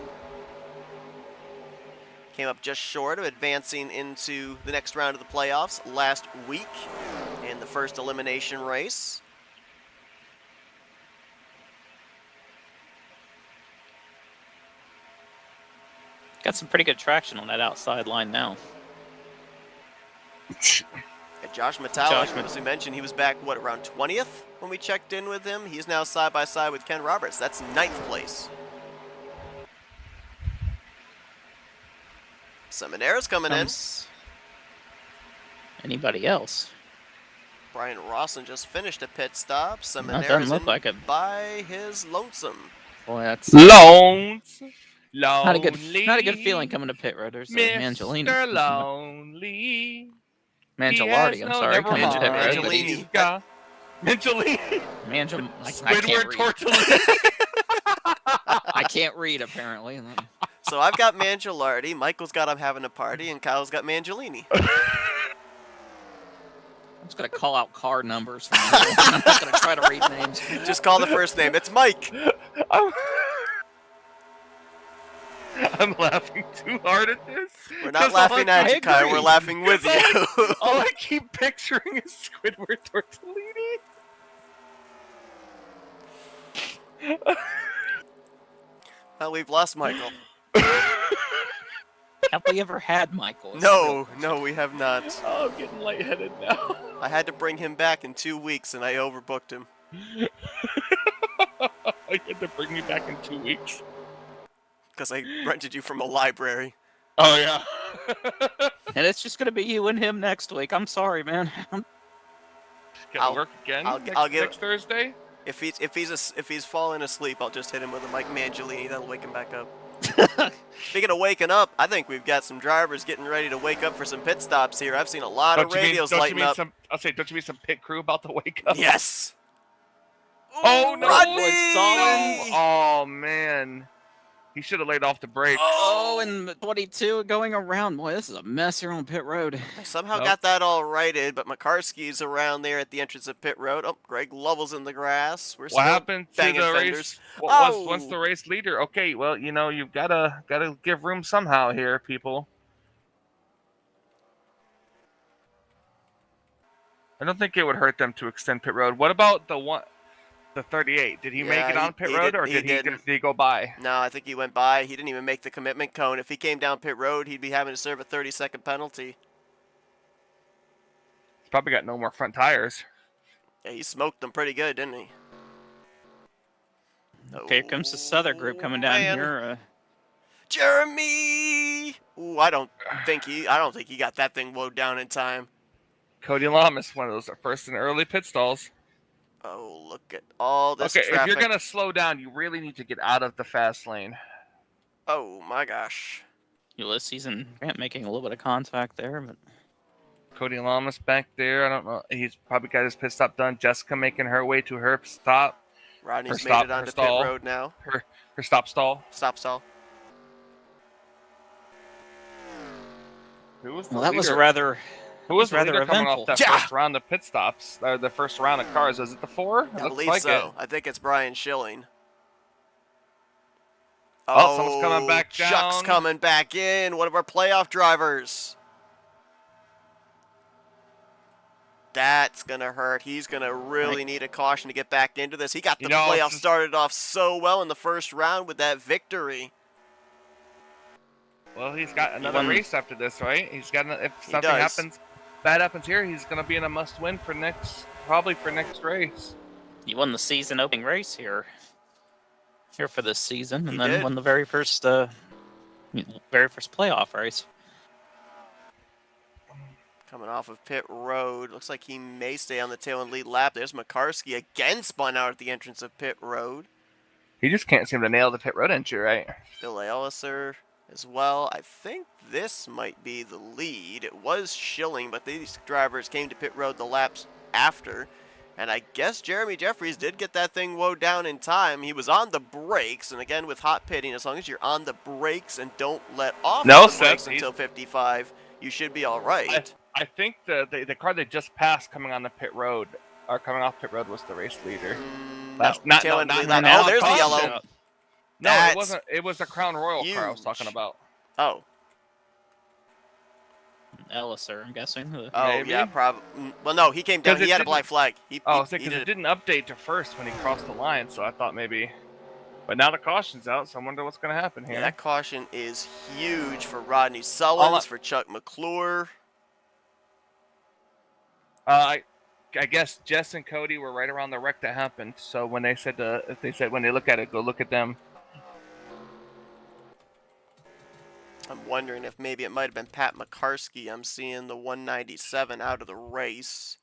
Came up just short of advancing into the next round of the playoffs last week in the first elimination race. Got some pretty good traction on that outside line now. Josh Matalik, as we mentioned, he was back, around 20th when we checked in with him. He's now side by side with Ken Roberts. That's 9th place. Seminara's coming in. Anybody else? Brian Rawson just finished a pit stop. That doesn't Seminara's look in like it. by his lonesome. Boy, that's Lonely. not a good feeling coming to pit road. There's Mangiolini. Mr. Lonely. Mangialardi, I'm sorry, coming to pit road. Mangiolini. Mangiolini. I Squidward can't read. Tortellini. I can't read, apparently. So I've got Mangialardi, Michael's got I'm having a party, and Kyle's got Mangiolini. I'm just going to call out car numbers from now on. I'm not going to try to read names. Just call the first name. It's Mike. I'm laughing too hard at this. We're not laughing at you, Kyle. We're laughing with you. All I keep picturing is Squidward Tortellini. Well, we've lost Michael. Have we ever had Michael? No, we have not. Oh, I'm getting lightheaded now. I had to bring him back in 2 weeks, and I overbooked him. You had to bring me back in 2 weeks. Because I rented you from a library. Oh, yeah. And it's just going to be you and him next week. I'm sorry, man. Gonna work again next Thursday? If he's falling asleep, I'll just hit him with a Mike Mangiolini. That'll wake him back up. Speaking of waking up, I think we've got some drivers getting ready to wake up for some pit stops here. I've seen a lot of radios lighting up. Don't you mean some pit crew about to wake up? Yes. Oh, no. Rodney! Oh, man. He should have laid off the brakes. Oh, and 22 going around. Boy, this is a mess here on pit road. I somehow got that all righted, but McCarski's around there at the entrance of pit road. Oh, Greg Lovell's in the grass. We're What happened to banging the fenders. race? Once the race leader? Okay, well, you've gotta give room somehow here, people. I don't think it would hurt them to extend pit road. What about the 38? Did he make it on pit road, or did he go by? No, I think he went by. He didn't even make the commitment cone. If he came down pit road, he'd be having to serve a 30-second penalty. He's probably got no more front tires. Yeah, he smoked them pretty good, didn't he? Okay, here comes the Southern group coming down here. Jeremy! Ooh, I don't think he got that thing woed down in time. Cody Lamas, one of those first and early pit stalls. Oh, look at all this traffic. If you're going to slow down, you really need to get out of the fast lane. Oh, my gosh. Ulysses and Grant making a little bit of contact there, but Cody Lamas back there. I don't know. He's probably got his pit stop done. Jessica making her way to her stop. Rodney's made it onto pit road now. Her stop stall. Stop stall. Who was the well, that was leader? rather. Who was the rather leader coming eventful. off that first round of pit stops? Or the first round of cars? Was it the 4? I believe so. I think it's Brian Schilling. Oh, someone's coming back down. Chuck's coming back in. One of our playoff drivers. That's going to hurt. He's going to really need a caution to get back into this. He got the You know, playoff started off so well in the first round with that victory. Well, he's got another race after this, right? He's got if something bad happens here, he's gonna be in a must-win for probably for next race. He won the season opening race here for this season, and He then did. won the very first playoff race. Coming off of pit road, looks like he may stay on the tail and lead lap. There's Makarski again spun out at the entrance of pit road. He just can't seem to nail the pit road entry, right? Bill Elliser as well. I think this might be the lead. It was Schilling, but these drivers came to pit road the laps after. And I guess Jeremy Jeffries did get that thing woed down in time. He was on the brakes, and again with hot pitting, as long as you're on the brakes and don't let off the brakes until 55, you should be all right. I think the car they just passed coming on the pit road, or coming off pit road, was the race leader. There's the yellow. No, it wasn't. It was the Crown Royal car I was talking about. Oh. Elliser, I'm guessing. Oh, maybe? yeah, probably. Well, no, he came down. He had a black flag. Because it didn't update to first when he crossed the line, so I thought maybe. But now the caution's out, so I wonder what's going to happen here. Yeah, that caution is huge for Rodney Sullins, for Chuck McClure. I guess Jess and Cody were right around the wreck that happened. So when they said when they look at it, go look at them. I'm wondering if maybe it might have been Pat Makarski. I'm seeing the 197 out of the race.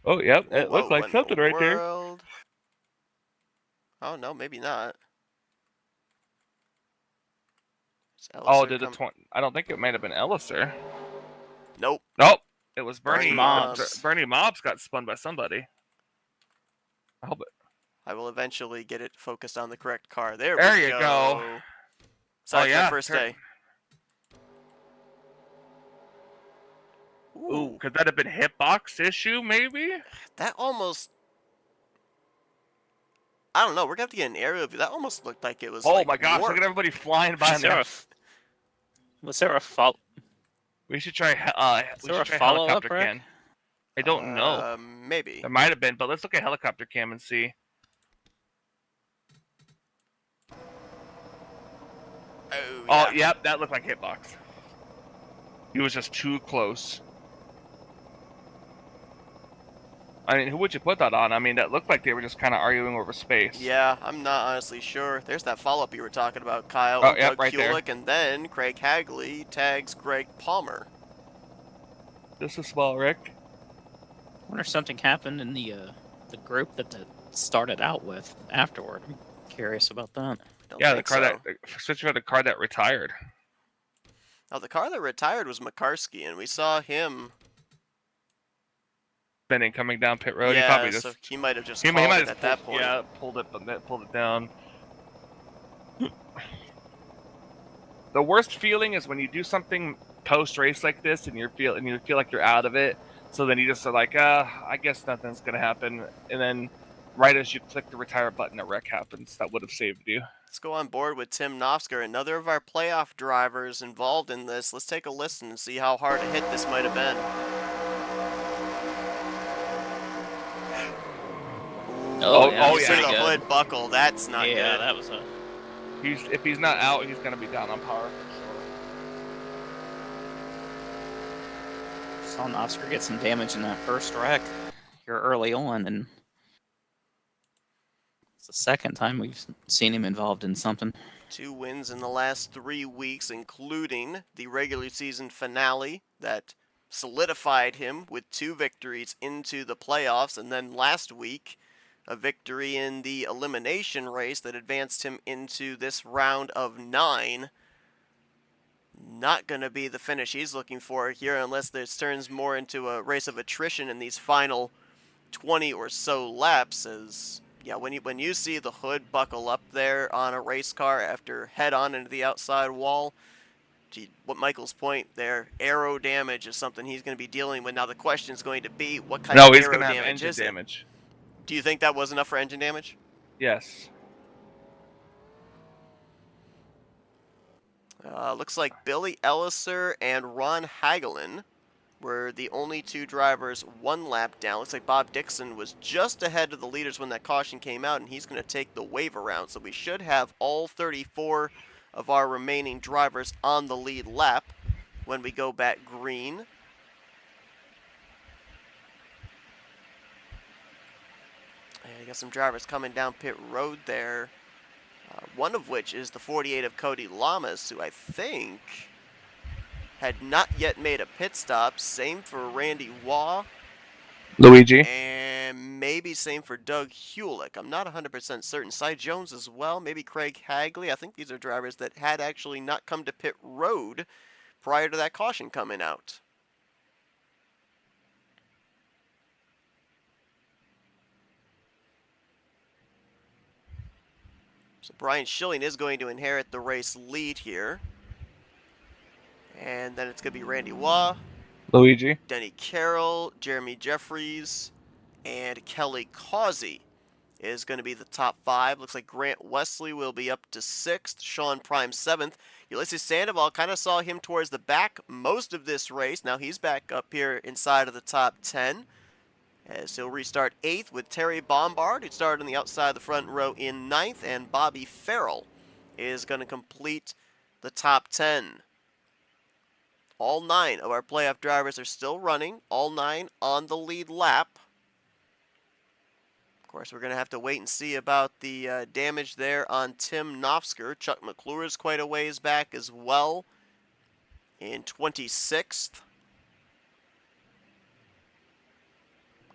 Oh, yep. It looked like something right there. Oh, no, maybe not. Oh, did the 20? I don't think it might have been Elliser. Nope. Nope. It was Bernie Mobbs. Bernie Mobbs got spun by somebody. I hope it. I will eventually get it focused on the correct car. There you go. Sorry, my first day. Ooh, could that have been hitbox issue, maybe? That almost... I don't know. We're going to have to get an aerial view. That almost looked like it was Oh my gosh, look at everybody flying by now. Was there a fault? We should try follow-up, helicopter cam. I don't know. Maybe. There might have been, but let's look at helicopter cam and see. Oh, yep, that looked like hitbox. He was just too close. I mean, who would you put that on? I mean, that looked like they were just kind of arguing over space. Yeah, I'm not honestly sure. There's that follow-up you were talking about, Kyle. Oh, yep, Doug right there. and then Craig Hagley tags Greg Palmer. This is small, Rick. I wonder if something happened in the group that started out with afterward. I'm curious about that. Yeah, the car that retired. Oh, the car that retired was Makarski, and we saw him spinning coming down pit road. Yeah, he probably so he might have just he called might it have at that point. Yeah, pulled it down. The worst feeling is when you do something post race like this, and you feel like you're out of it. So then you just are like, I guess nothing's gonna happen, and then right as you click the retire button, a wreck happens. That would have saved you. Let's go on board with Tim Nofsker, another of our playoff drivers involved in this. Let's take a listen and see how hard a hit this might have been. Yeah, you see the hood buckle. That's not good. Yeah, that was a... If he's not out, he's going to be down on power for sure. Saw Nofsker get some damage in that first wreck here early on, and it's the second time we've seen him involved in something. 2 wins in the last 3 weeks, including the regular season finale that solidified him with 2 victories into the playoffs, and then last week a victory in the elimination race that advanced him into this round of 9. Not going to be the finish he's looking for here unless this turns more into a race of attrition in these final 20 or so laps. As yeah, when you see the hood buckle up there on a race car after head-on into the outside wall, what Michael's point there, aero damage is something he's going to be dealing with. Now the question is going to be, what kind of aero damage is it? Do you think that was enough for engine damage? Yes. Looks like Billy Elliser and Ron Hagelin We're the only 2 drivers 1 lap down. Looks like Bob Dixon was just ahead of the leaders when that caution came out, and he's going to take the wave around. So we should have all 34 of our remaining drivers on the lead lap when we go back green. And I got some drivers coming down pit road there. One of which is the 48 of Cody Lamas, who I think had not yet made a pit stop. Same for Randy Waugh. Luigi. And maybe same for Doug Hewlick. I'm not 100% certain. Cy Jones as well. Maybe Craig Hagley. I think these are drivers that had actually not come to pit road prior to that caution coming out. So Brian Schilling is going to inherit the race lead here. And then it's going to be Randy Waugh, Luigi. Denny Carroll, Jeremy Jeffries, and Kelly Causey is going to be the top 5. Looks like Grant Wesley will be up to 6th, Sean Prime 7th. Ulysses Sandoval, kind of saw him towards the back most of this race. Now he's back up here inside of the top 10. As he'll restart 8th with Terry Bombard, who started on the outside of the front row in 9th, and Bobby Farrell is going to complete the top 10. All 9 of our playoff drivers are still running, all 9 on the lead lap. Of course, we're going to have to wait and see about the damage there on Tim Nofsker. Chuck McClure is quite a ways back as well in 26th.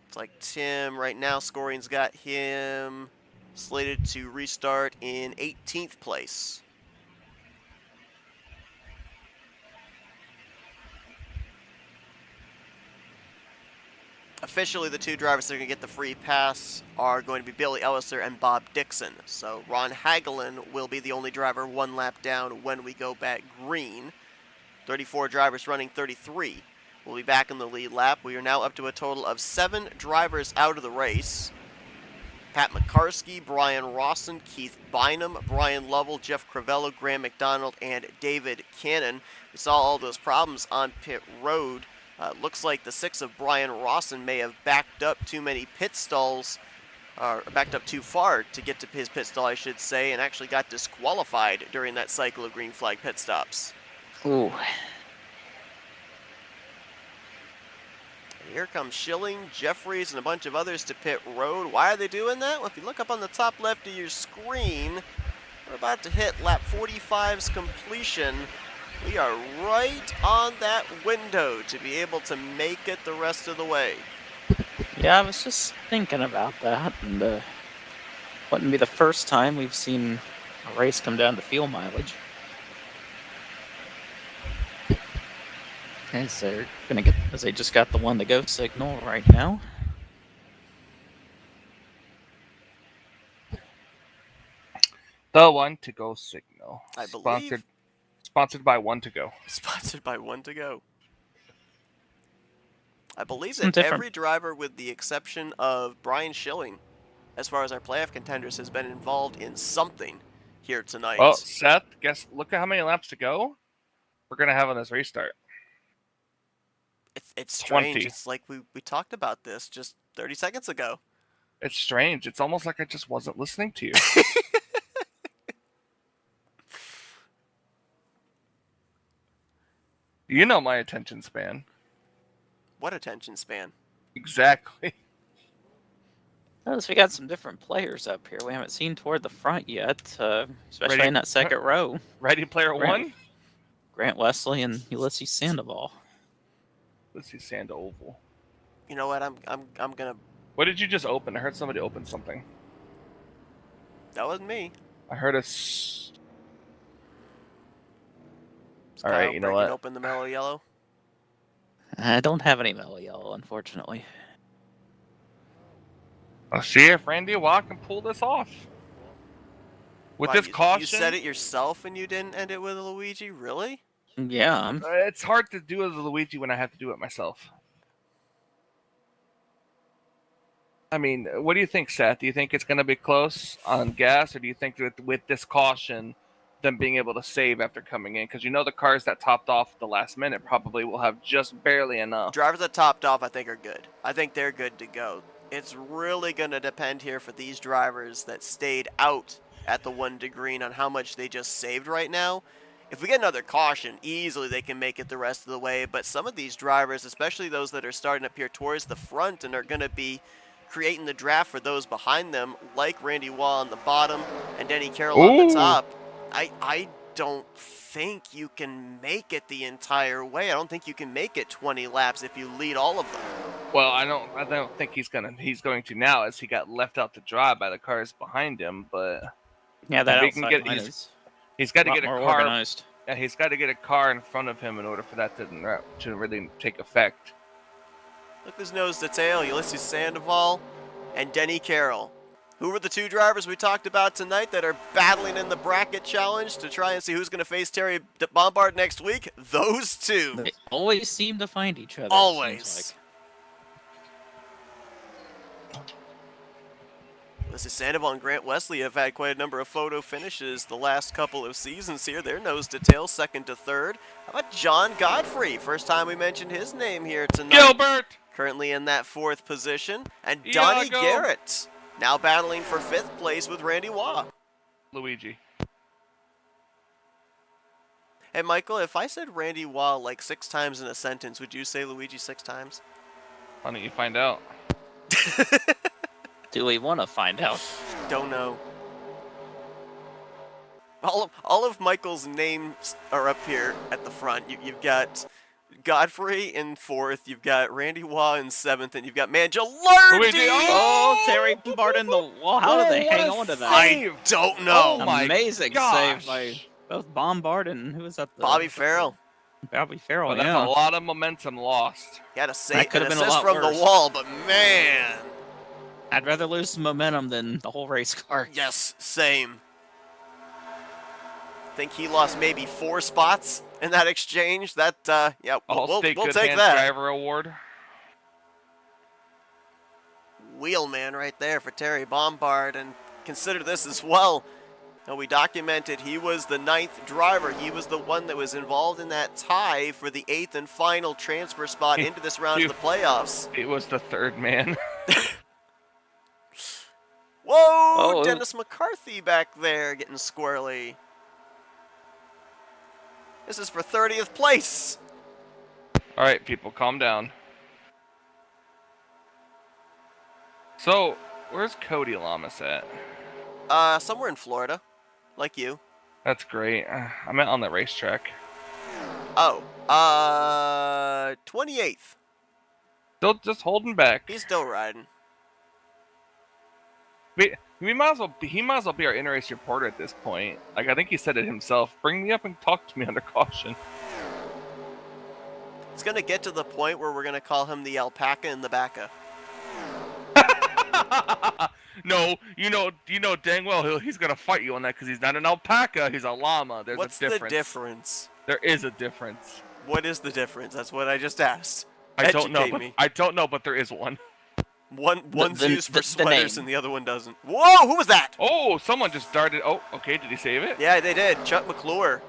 It's like Tim right now scoring's got him slated to restart in 18th place. Officially, the 2 drivers that are going to get the free pass are going to be Billy Elliser and Bob Dixon. So Ron Hagelin will be the only driver 1 lap down when we go back green. 34 drivers running 33 will be back in the lead lap. We are now up to a total of 7 drivers out of the race. Pat McCarskey, Brian Rawson, Keith Bynum, Brian Lovell, Jeff Crivello, Graham McDonald, and David Cannon. We saw all those problems on pit road. Looks like the 6 of Brian Rawson may have backed up too many pit stalls, or backed up too far to get to his pit stall, I should say, and actually got disqualified during that cycle of green flag pit stops. Ooh. And here comes Schilling, Jeffries, and a bunch of others to pit road. Why are they doing that? Well, if you look up on the top left of your screen, we're about to hit lap 45's completion. We are right on that window to be able to make it the rest of the way. Yeah, I was just thinking about that, and wouldn't be the first time we've seen a race come down to fuel mileage. As they're gonna get, as they just got the one to go signal right now. The one to go signal. I believe. Sponsored by One to Go. Sponsored by One to Go. I believe Some that different- every driver, with the exception of Brian Schilling, as far as our playoff contenders, has been involved in something here tonight. Well, Seth, look at how many laps to go we're going to have on this restart. It's strange. 20. It's like we talked about this just 30 seconds ago. It's strange. It's almost like I just wasn't listening to you. You know my attention span. What attention span? Exactly. Notice we got some different players up here. We haven't seen toward the front yet, especially Ready- in that second row. Ready Player Grant- One? Grant Wesley and Ulysses Sandoval. Let's see, Sandoval. You know what? I'm gonna. What did you just open? I heard somebody open something. That wasn't me. I heard us. It's All right, Kyle you know breaking what? Open the mellow yellow. I don't have any mellow yellow, unfortunately. I'll see if Randy Waugh can pull this off. With Wow, this you caution, said it yourself and you didn't end it with a Luigi? Really? Yeah, it's hard to do as a Luigi when I have to do it myself. I mean, what do you think, Seth? Do you think it's going to be close on gas, or do you think that with this caution, them being able to save after coming in, because the cars that topped off at the last minute probably will have just barely enough. Drivers that topped off, I think, are good. I think they're good to go. It's really going to depend here for these drivers that stayed out at the 1 to green on how much they just saved right now. If we get another caution, easily they can make it the rest of the way. But some of these drivers, especially those that are starting up here towards the front and are going to be creating the draft for those behind them, like Randy Waugh on the bottom and Denny Carroll on the top, I don't think you can make it the entire way. I don't think you can make it 20 laps if you lead all of them. Well, I don't think he's going to now, as he got left out to dry by the cars behind him. But Yeah, that if he outside can line is he's got to a lot get a more car. organized. Yeah, he's got to get a car in front of him in order for that to really take effect. Look who's nose to tail, Ulysses Sandoval and Denny Carroll. Who were the 2 drivers we talked about tonight that are battling in the bracket challenge to try and see who's going to face Terry Bombard next week? Those 2. They always seem to find each other. Always. It seems Ulysses Sandoval and Grant Wesley have had quite a number of photo finishes the last couple of seasons here. They're nose to tail, 2nd to 3rd. How about John Godfrey? First time we mentioned his name here tonight. Gilbert! Currently in that 4th position. And Donnie Garrett, now battling for 5th place with Randy Waugh. Luigi. Hey, Michael, if I said Randy Waugh like 6 times in a sentence, would you say Luigi 6 times? Why don't you find out? like. Do we want to find out? Don't know. All of Michael's names are up here at the front. You've got Godfrey in 4th, you've got Randy Waugh in 7th, and you've got Mangialardi! Oh, Terry Bombard in the wall. How did they hang on to that? I don't know. Oh my Amazing gosh. save by both Bombard and who was that? Bobby Farrell. Bobby Farrell, Well, that's yeah. a lot of momentum lost. He had a That save, could an have been a assist lot from worse. the wall, but man. I'd rather lose some momentum than the whole race car. Yes, same. Think he lost maybe 4 spots in that exchange. That, yeah, we'll Allstate Good take Hands that. Driver Award. Wheelman right there for Terry Bombard. And consider this as well. Now, we documented he was the 9th driver. He was the one that was involved in that tie for the 8th and final transfer spot into this round of the playoffs. It was the 3rd man. Whoa! Dennis McCarthy back there getting squirrely. This is for 30th place. All right, people, calm down. So, where's Cody Lamas at? Somewhere in Florida, like you. That's great. I meant on the racetrack. Oh, 28th. Still just holding back. He's still riding. He might as well be our in-race reporter at this point. Like, I think he said it himself. Bring me up and talk to me under caution. It's gonna get to the point where we're gonna call him the alpaca in the backa. No, you know dang well he's gonna fight you on that because he's not an alpaca. He's a llama. There's What's a difference. the difference? There is a difference. What is the difference? That's what I just asked. I don't know, Educate me. I don't know, but there is one. One's used for the sweaters name. and the other one doesn't. Whoa, who was that? Oh, someone just darted. Oh, okay, did he save it? Yeah, they did. Chuck McClure.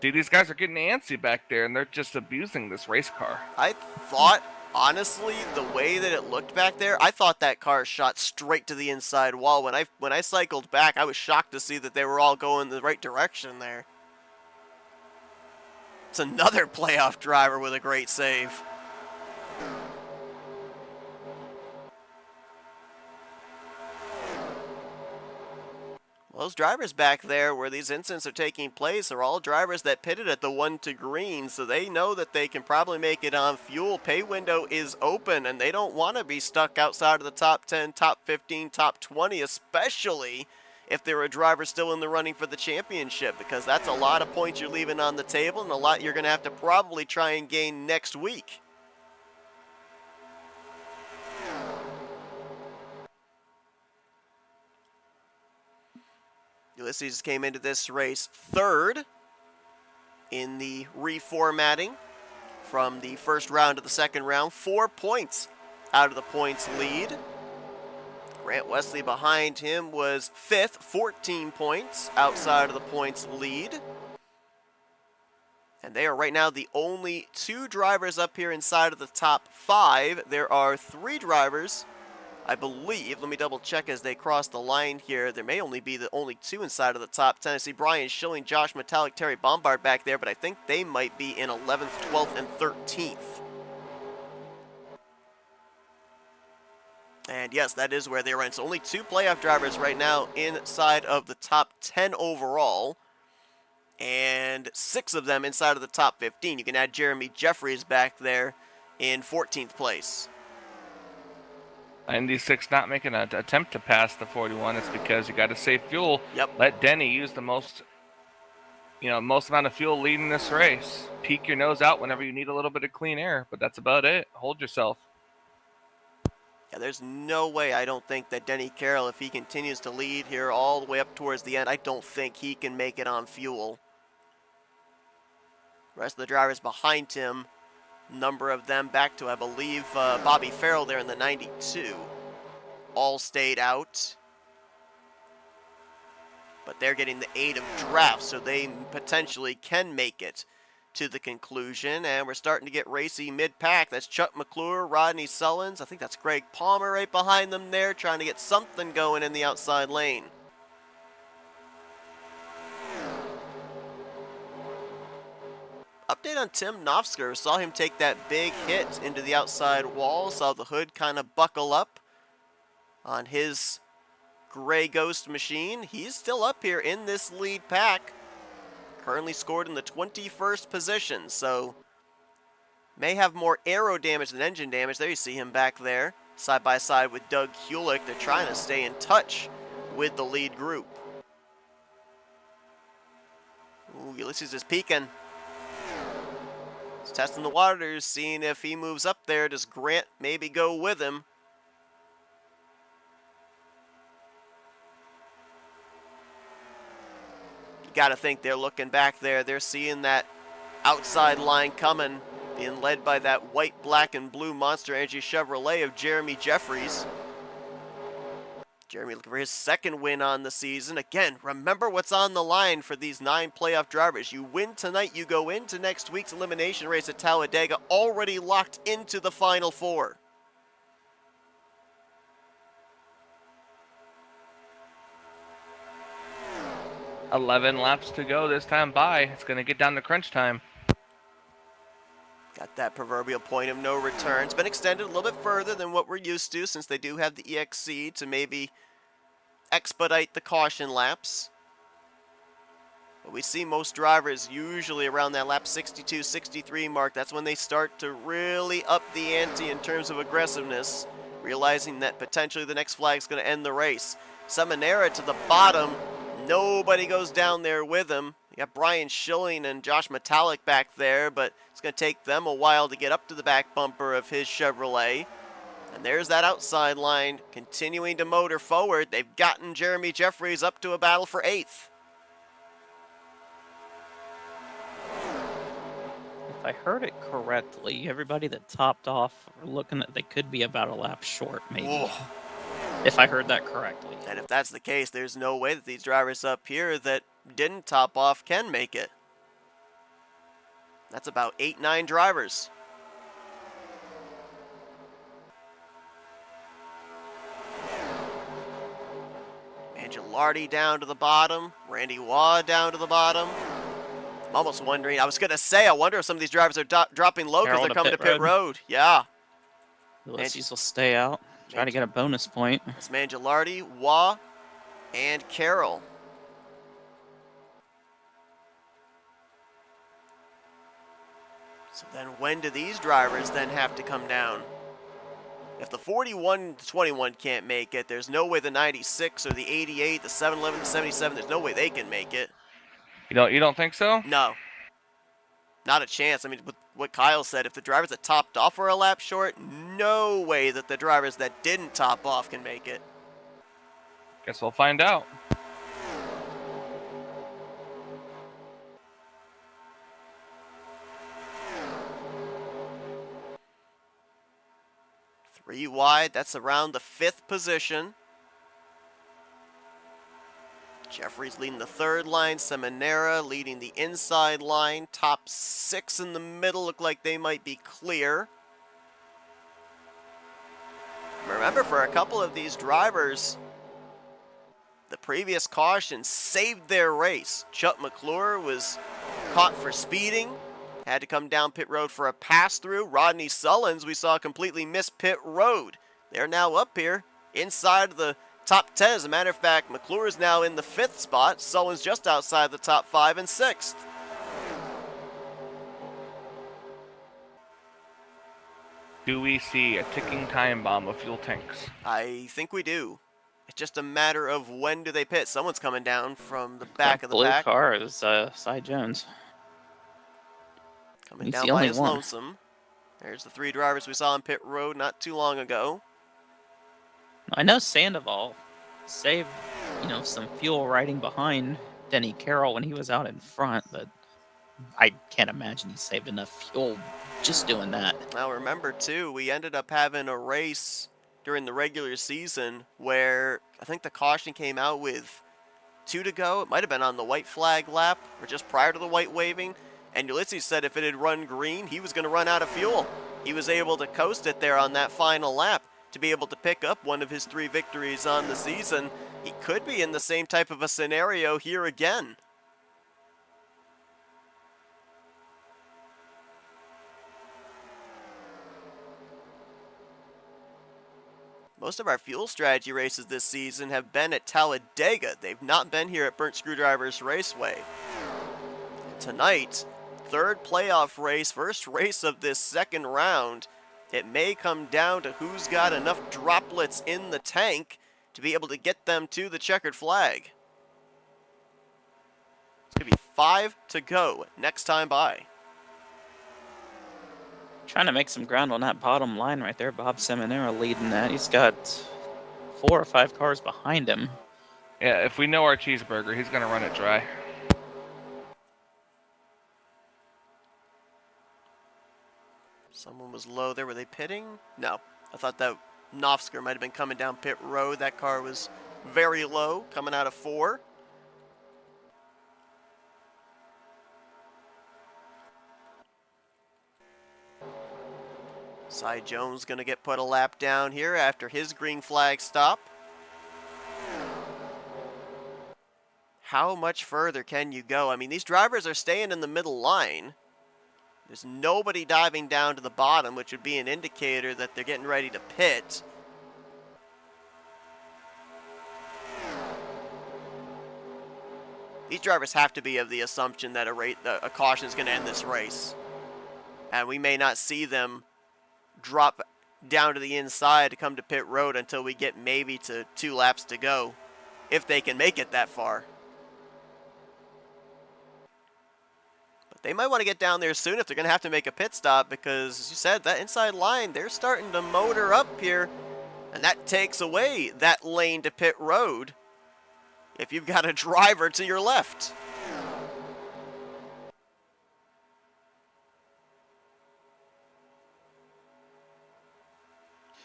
See, these guys are getting antsy back there, and they're just abusing this race car. I thought, honestly, the way that it looked back there, I thought that car shot straight to the inside wall. When I cycled back, I was shocked to see that they were all going the right direction there. It's another playoff driver with a great save. Well, those drivers back there where these incidents are taking place are all drivers that pitted at the 1 to green, so they know that they can probably make it on fuel. Pay window is open, and they don't want to be stuck outside of the top 10, top 15, top 20, especially if they're a driver still in the running for the championship, because that's a lot of points you're leaving on the table and a lot you're going to have to probably try and gain next week. Ulysses came into this race 3rd in the reformatting from the first round to the second round. 4 points out of the points lead. Grant Wesley behind him was 5th, 14 points outside of the points lead. And they are right now the only 2 drivers up here inside of the top 5. There are 3 drivers, I believe. Let me double check as they cross the line here. There may only be the only 2 inside of the top 10. I see Brian Schilling, Josh Metallic, Terry Bombard back there, but I think they might be in 11th, 12th, and 13th. And yes, that is where they are in. So only 2 playoff drivers right now inside of the top 10 overall. And 6 of them inside of the top 15. You can add Jeremy Jeffries back there in 14th place. And these 6 not making an attempt to pass the 41 is because you got to save fuel. Yep. Let Denny use the most amount of fuel leading this race. Peek your nose out whenever you need a little bit of clean air, but that's about it. Hold yourself. Yeah, there's no way, I don't think, that Denny Carroll, if he continues to lead here all the way up towards the end, I don't think he can make it on fuel. The rest of the drivers behind him, number of them back to, I believe, Bobby Farrell there in the 92, all stayed out. But they're getting the aid of draft, so they potentially can make it to the conclusion. And we're starting to get racy mid-pack. That's Chuck McClure, Rodney Sullins. I think that's Greg Palmer right behind them there, trying to get something going in the outside lane. Update on Tim Nofsker. Saw him take that big hit into the outside wall. Saw the hood kind of buckle up on his Gray Ghost machine. He's still up here in this lead pack. Currently scored in the 21st position, so may have more aero damage than engine damage. There you see him back there, side by side with Doug Hulick. They're trying to stay in touch with the lead group. Ooh, Ulysses is peeking. He's testing the waters, seeing if he moves up there. Does Grant maybe go with him? You got to think they're looking back there. They're seeing that outside line coming, being led by that white, black, and blue Monster Energy Chevrolet of Jeremy Jeffries. Jeremy looking for his 2nd win on the season. Again, remember what's on the line for these 9 playoff drivers. You win tonight, you go into next week's elimination race at Talladega already locked into the Final 4. $11 laps to go this time by. It's going to get down to crunch time. Got that proverbial point of no return. It's been extended a little bit further than what we're used to, since they do have the EXC to maybe expedite the caution laps. But we see most drivers usually around that lap 62, 63 mark. That's when they start to really up the ante in terms of aggressiveness, realizing that potentially the next flag is going to end the race. Seminara to the bottom. Nobody goes down there with him. You got Brian Schilling and Josh Metallic back there, but it's going to take them a while to get up to the back bumper of his Chevrolet. And there's that outside line continuing to motor forward. They've gotten Jeremy Jeffries up to a battle for 8th. If I heard it correctly, everybody that topped off are looking at they could be about a lap short, maybe. Whoa. If I heard that correctly. And if that's the case, there's no way that these drivers up here that didn't top off can make it. That's about 8, 9 drivers. Angelardi down to the bottom. Randy Waugh down to the bottom. I'm almost wondering, I was going to say, I wonder if some of these drivers are dropping low because they're coming to pit road. Yeah. Ulysses will stay out. Try to get a bonus point. It's Mangialardi, Waugh, and Carroll. So then when do these drivers then have to come down? If the 41 to 21 can't make it, there's no way the 96 or the 88, the 711, the 77, there's no way they can make it. You don't think so? No. Not a chance. I mean, with what Kyle said, if the drivers that topped off were a lap short, no way that the drivers that didn't top off can make it. Guess we'll find out. Three wide, that's around the 5th position. Jeffries leading the third line. Seminara leading the inside line. Top 6 in the middle look like they might be clear. Remember, for a couple of these drivers, the previous caution saved their race. Chuck McClure was caught for speeding, had to come down pit road for a pass-through. Rodney Sullins, we saw completely miss pit road. They're now up here inside the top 10. As a matter of fact, McClure is now in the 5th spot. Sullins just outside the top 5 and 6th. Do we see a ticking time bomb of fuel tanks? I think we do. It's just a matter of when do they pit. Someone's coming down from the back of the blue pack. car is Cy Jones. Coming He's down the by only his one. lonesome. There's the 3 drivers we saw on pit road not too long ago. I know Sandoval saved, some fuel riding behind Denny Carroll when he was out in front, but I can't imagine he saved enough fuel just doing that. Now remember too, we ended up having a race during the regular season where I think the caution came out with 2 to go. It might have been on the white flag lap or just prior to the white waving. And Ulysses said if it had run green, he was going to run out of fuel. He was able to coast it there on that final lap to be able to pick up one of his 3 victories on the season. He could be in the same type of a scenario here again. Most of our fuel strategy races this season have been at Talladega. They've not been here at Burnt Screwdrivers Raceway. And tonight, 3rd playoff race, first race of this 2nd round. It may come down to who's got enough droplets in the tank to be able to get them to the checkered flag. It's going to be 5 to go next time by. Trying to make some ground on that bottom line right there. Bob Seminara leading that. He's got 4 or 5 cars behind him. Yeah, if we know our cheeseburger, he's going to run it dry. Someone was low there. Were they pitting? No. I thought that Nofsker might have been coming down pit road. That car was very low, coming out of 4. Cy Jones going to get put a lap down here after his green flag stop. How much further can you go? I mean, these drivers are staying in the middle line. There's nobody diving down to the bottom, which would be an indicator that they're getting ready to pit. These drivers have to be of the assumption that a caution is going to end this race. And we may not see them drop down to the inside to come to pit road until we get maybe to 2 laps to go, if they can make it that far. But they might want to get down there soon if they're going to have to make a pit stop, because, as you said, that inside line, they're starting to motor up here, and that takes away that lane to pit road if you've got a driver to your left.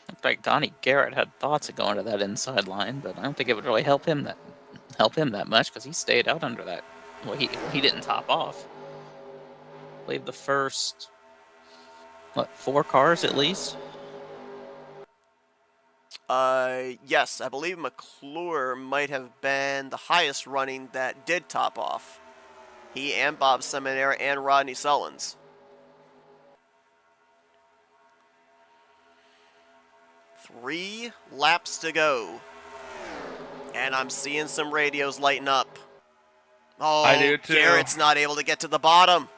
Looked like Donnie Garrett had thoughts of going to that inside line, but I don't think it would really help him that much because he stayed out under that. Well, he didn't top off. I believe the first 4 cars at least. Yes, I believe McClure might have been the highest running that did top off. He and Bob Seminara and Rodney Sullins. 3 laps to go. And I'm seeing some radios lighting up. Oh, I do too. Garrett's not able to get to the bottom.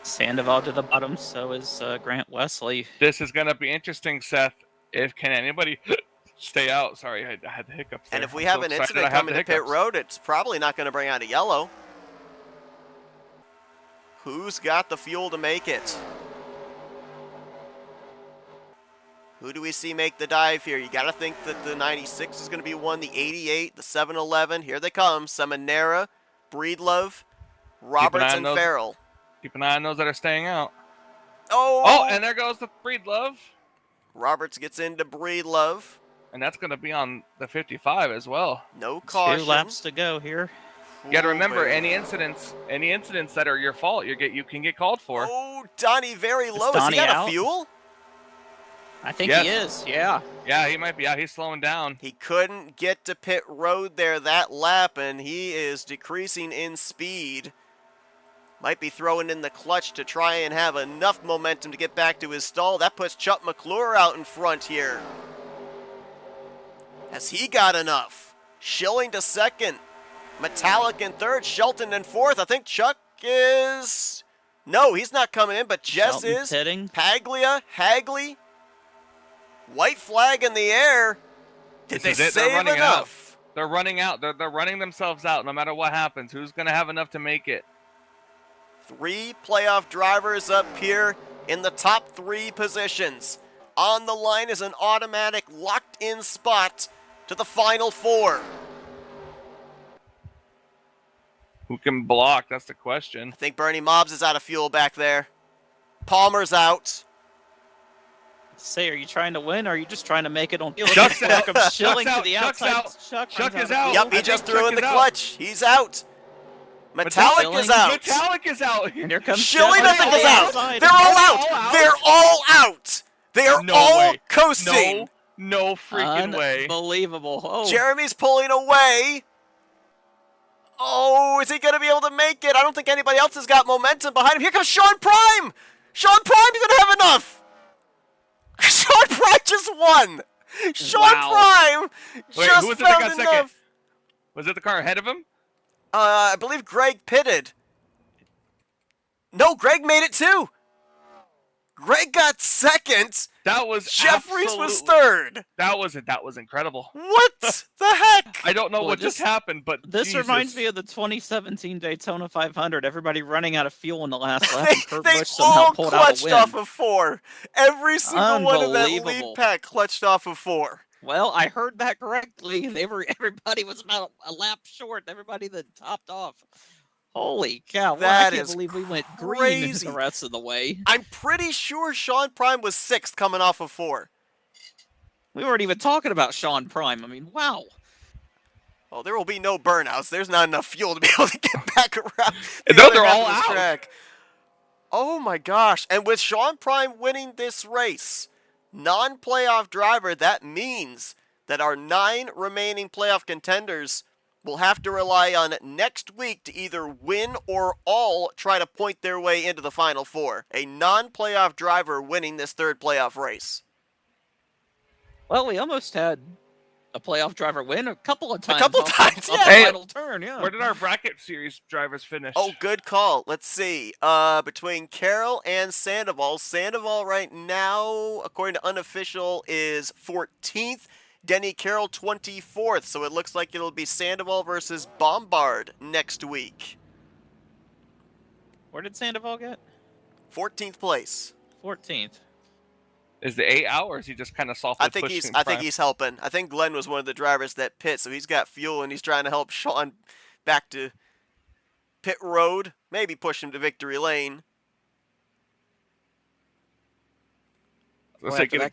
Sandoval to the bottom, so is Grant Wesley. This is going to be interesting, Seth. Can anybody stay out? Sorry, I had the hiccups there. And if we I'm have so an excited incident I have coming the to pit hiccups. road, it's probably not going to bring out a yellow. Who's got the fuel to make it? Who do we see make the dive here? You got to think that the 96 is going to be one, the 88, the 711. Here they come. Seminara, Breedlove, Roberts, and Farrell. Keep an eye on those that are staying out. Oh, and there goes the Breedlove. Roberts gets into Breedlove. And that's going to be on the 55 as well. No 2 caution. laps to go here. You got to Ooh, remember, baby. any incidents that are your fault, you can get called for. Oh, Donnie very low. Is he Donnie out of out? fuel? I think he Yes. is, yeah. Yeah, he might be out. He's slowing down. He couldn't get to pit road there that lap, and he is decreasing in speed. Might be throwing in the clutch to try and have enough momentum to get back to his stall. That puts Chuck McClure out in front here. Has he got enough? Schilling to second. Metallic in third. Shelton in fourth. I think Chuck is... No, he's not coming in, but Jess Shelton is. pitting. Paglia, Hagley. White flag in the air. Did they This is it. They're save running enough? They're running out. They're running themselves out no matter what happens. Who's going to have enough to make it? 3 playoff drivers up here in the top 3 positions. On the line is an automatic locked-in spot to the final 4. Who can block? That's the question. I think Bernie Mobbs is out of fuel back there. Palmer's out. Say, are you trying to win, or are you just trying to make it on field? Chuck's out. Welcome Schilling Chuck's to the out. Chuck's outside. out. Chuck runs is out. Yep, I he think just threw Chuck in the is out. clutch. He's out. Metallic is Metallic. out. Metallic is out. And here comes Schilling Jeff doesn't on the is out. outside. They're all out. All out. They're all out. They are No all way. coasting. No freaking way. Unbelievable. Oh, Jeremy's pulling away. Oh, is he going to be able to make it? I don't think anybody else has got momentum behind him. Here comes Sean Prime. Sean Prime doesn't have enough. Sean Prime just won. Sean Wow. Prime Wait, just who was it that found got second? enough. Was it the car ahead of him? I believe Greg pitted. No, Greg made it too. Greg got second. That was Jeffries was absolute- third. That was incredible. What the heck? I don't know Well, what just happened, but this Jesus. reminds me of the 2017 Daytona 500. Everybody running out of fuel in the last lap, and Kurt They Busch somehow all pulled out a clutched win. off of 4. Every single one of that lead Unbelievable. pack clutched off of 4. Well, I heard that correctly. Everybody was about a lap short. Everybody that topped off. Holy cow! Well, That I can't is believe we went green crazy. the rest of the way. I'm pretty sure Sean Prime was 6th coming off of 4. We weren't even talking about Sean Prime. I mean, wow. Oh, there will be no burnouts. There's not enough fuel to be able to get back around. And the no, other they're half all of this out. track. Oh my gosh. And with Sean Prime winning this race, non-playoff driver, that means that our 9 remaining playoff contenders will have to rely on next week to either win or all try to point their way into the Final 4. A non-playoff driver winning this 3rd playoff race. Well, we almost had a playoff driver win a couple of times. couple off times, the yeah. Hey, final turn, yeah. Where did our bracket series drivers finish? Oh, good call. Let's see. Between Carroll and Sandoval. Sandoval right now, according to unofficial, is 14th. Denny Carroll 24th. So it looks like it'll be Sandoval versus Bombard next week. Where did Sandoval get? 14th place. 14th. Is the 8 hours? He just kind of softly I think pushed he's helping. I think Glenn was one of the drivers that pit, so he's got fuel and he's trying to help Sean back to pit road. Maybe push him to victory lane. Let's say, get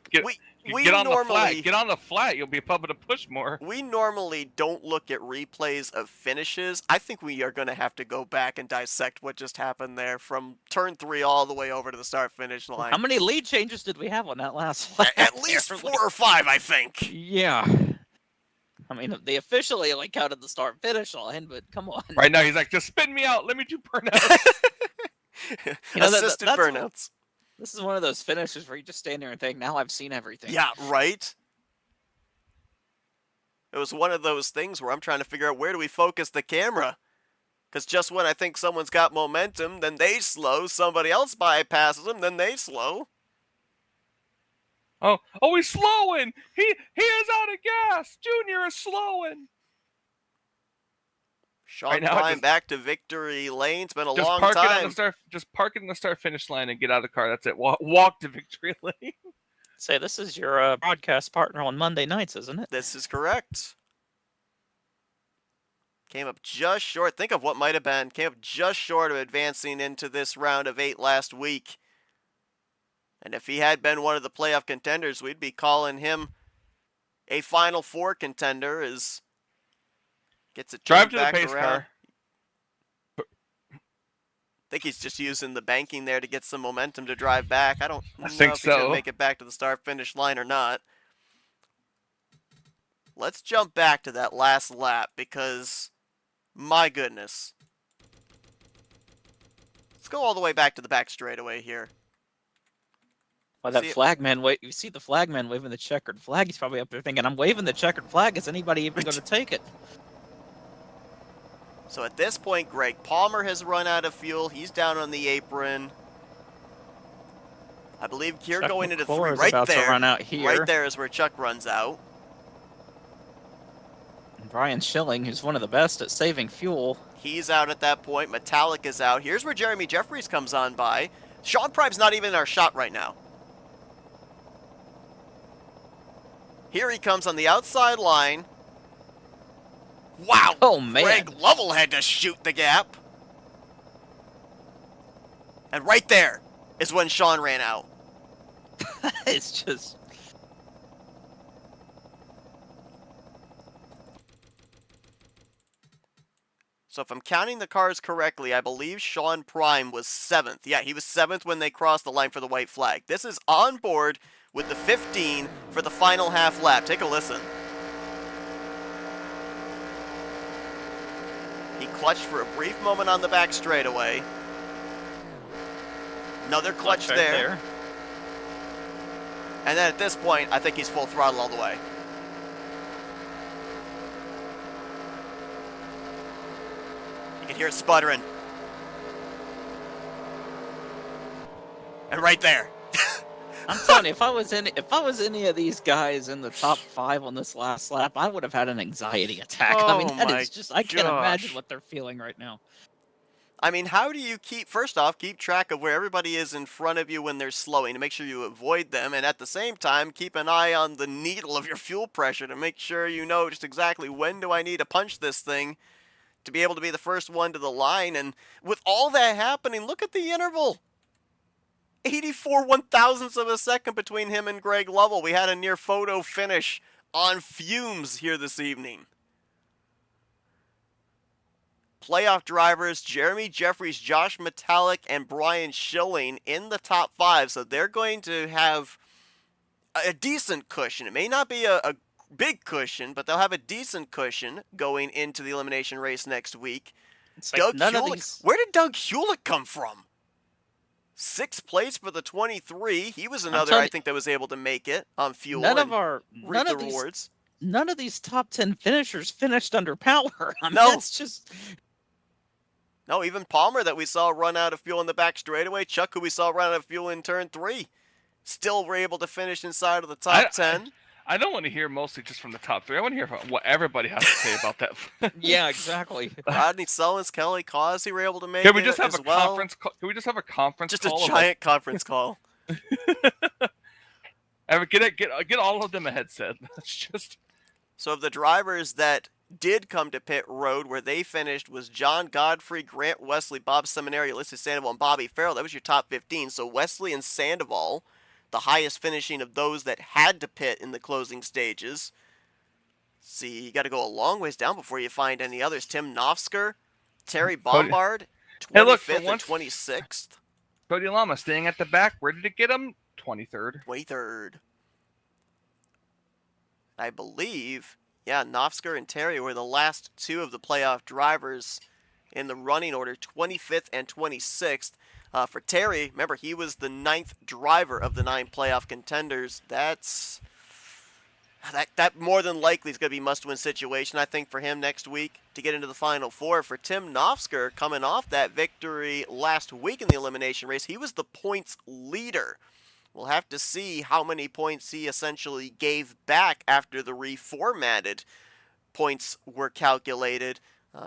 We on the normally flat. Get on the flat. You'll be able to push more. We normally don't look at replays of finishes. I think we are going to have to go back and dissect what just happened there from turn 3 all the way over to the start-finish line. How many lead changes did we have on that last lap? At least 4 or 5, I think. Yeah. I mean, they officially only counted the start-finish line, but come on. Right now, he's like, just spin me out. Let me do burnouts. You know, Assisted that's- burnouts. This is one of those finishes where you just stand there and think, now I've seen everything. Yeah, right? It was one of those things where I'm trying to figure out where do we focus the camera. Because just when I think someone's got momentum, then they slow. Somebody else bypasses them, then they slow. Oh, he's slowing. He is out of gas. Junior is slowing. Sean Right now, Prime just- back to victory lane. It's been a Just long park it on time. the start. Just park it in the start finish line and get out of the car. That's it. Walk to victory lane. Say, this is your broadcast partner on Monday nights, isn't it? This is correct. Came up just short. Think of what might have been. Came up just short of advancing into this round of 8 last week. And if he had been one of the playoff contenders, we'd be calling him a Final Four contender gets it Drive turned to the back pace around. car. I think he's just using the banking there to get some momentum to drive back. I don't I know think if he's going to so. make it back to the start-finish line or not. Let's jump back to that last lap because, my goodness. Let's go all the way back to the back straightaway here. Well, that flagman, you see the flagman waving the checkered flag. He's probably up there thinking, I'm waving the checkered flag. Is anybody even going to take it? So at this point, Greg Palmer has run out of fuel. He's down on the apron. I believe you're going into McClure 3 is right about there. to run out here. Right there is where Chuck runs out. And Brian Schilling, who's one of the best at saving fuel. He's out at that point. Metallic is out. Here's where Jeremy Jeffries comes on by. Sean Prime's not even in our shot right now. Here he comes on the outside line. Wow! Oh, man. Greg Lovell had to shoot the gap. And right there is when Sean ran out. It's just... So if I'm counting the cars correctly, I believe Sean Prime was 7th. Yeah, he was 7th when they crossed the line for the white flag. This is on board with the 15 for the final half lap. Take a listen. He clutched for a brief moment on the back straightaway. Another clutch right there. And then at this point, I think he's full throttle all the way. You can hear it sputtering. And right there. I'm telling you, if I was any of these guys in the top 5 on this last lap, I would have had an anxiety attack. I mean, that is just, I can't imagine what they're feeling right now. I mean, how do you first off, keep track of where everybody is in front of you when they're slowing to make sure you avoid them, and at the same time, keep an eye on the needle of your fuel pressure to make sure you know just exactly when do I need to punch this thing to be able to be the first one to the line. And with all that happening, look at the interval. 84 one-thousandths of a second between him and Greg Lovell. We had a near photo finish on fumes here this evening. Playoff drivers Jeremy Jeffries, Josh Metallic, and Brian Schilling in the top 5, so they're going to have a decent cushion. It may not be a big cushion, but they'll have a decent cushion going into the elimination race next week. It's like Where did Doug Hewlett come from? 6th place for the 23. He was another, I think, that was able to make it on fuel. None of these top 10 finishers finished under power. I mean, no, that's just... No, even Palmer that we saw run out of fuel in the back straightaway. Chuck, who we saw run out of fuel in turn 3, still were able to finish inside of the top 10. I don't want to hear mostly just from the top 3. I want to hear what everybody has to say about that. Yeah, exactly. Rodney Sullins, Kelly Causey were able to make Can we it just have as a well. conference call? Can we just have a conference just call? Just a giant conference call. Get all of them a headset. Just... So of the drivers that did come to pit road where they finished was John Godfrey, Grant Wesley, Bob Seminary, Alyssa Sandoval, and Bobby Farrell. That was your top 15. So Wesley and Sandoval, the highest finishing of those that had to pit in the closing stages. See, you got to go a long ways down before you find any others. Tim Nofsker, Terry Bombard, 25th and 26th. Cody Lama staying at the back. Where did it get him? 23rd. 23rd. I believe, yeah, Nofsker and Terry were the last 2 of the playoff drivers in the running order, 25th and 26th. For Terry, remember, he was the 9th driver of the 9 playoff contenders. That more than likely is going to be a must-win situation, I think, for him next week to get into the Final Four. For Tim Nofsker, coming off that victory last week in the elimination race, he was the points leader. We'll have to see how many points he essentially gave back after the reformatted points were calculated.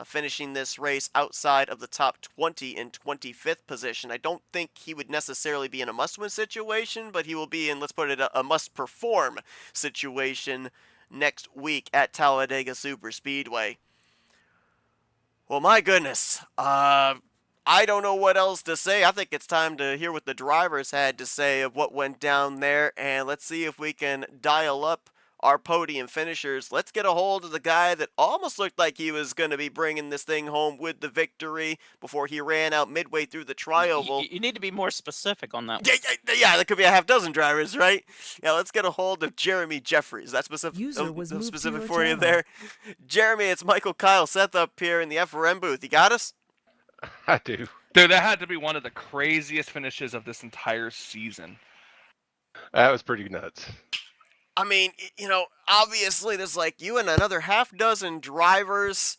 Finishing this race outside of the top 20 in 25th position. I don't think he would necessarily be in a must-win situation, but he will be in, let's put it, a must-perform situation next week at Talladega Superspeedway. Well, my goodness. I don't know what else to say. I think it's time to hear what the drivers had to say of what went down there, and let's see if we can dial up our podium finishers. Let's get a hold of the guy that almost looked like he was going to be bringing this thing home with the victory before he ran out midway through the trioval. You need to be more specific on that one. Yeah, that could be a half dozen drivers, right? Yeah, let's get a hold of Jeremy Jeffries. That's User was moved to specific your for you channel. there. Jeremy, it's Michael Kyle Seth up here in the FRM booth. You got us? I do. Dude, that had to be one of the craziest finishes of this entire season. That was pretty nuts. I mean, obviously there's like you and another half dozen drivers.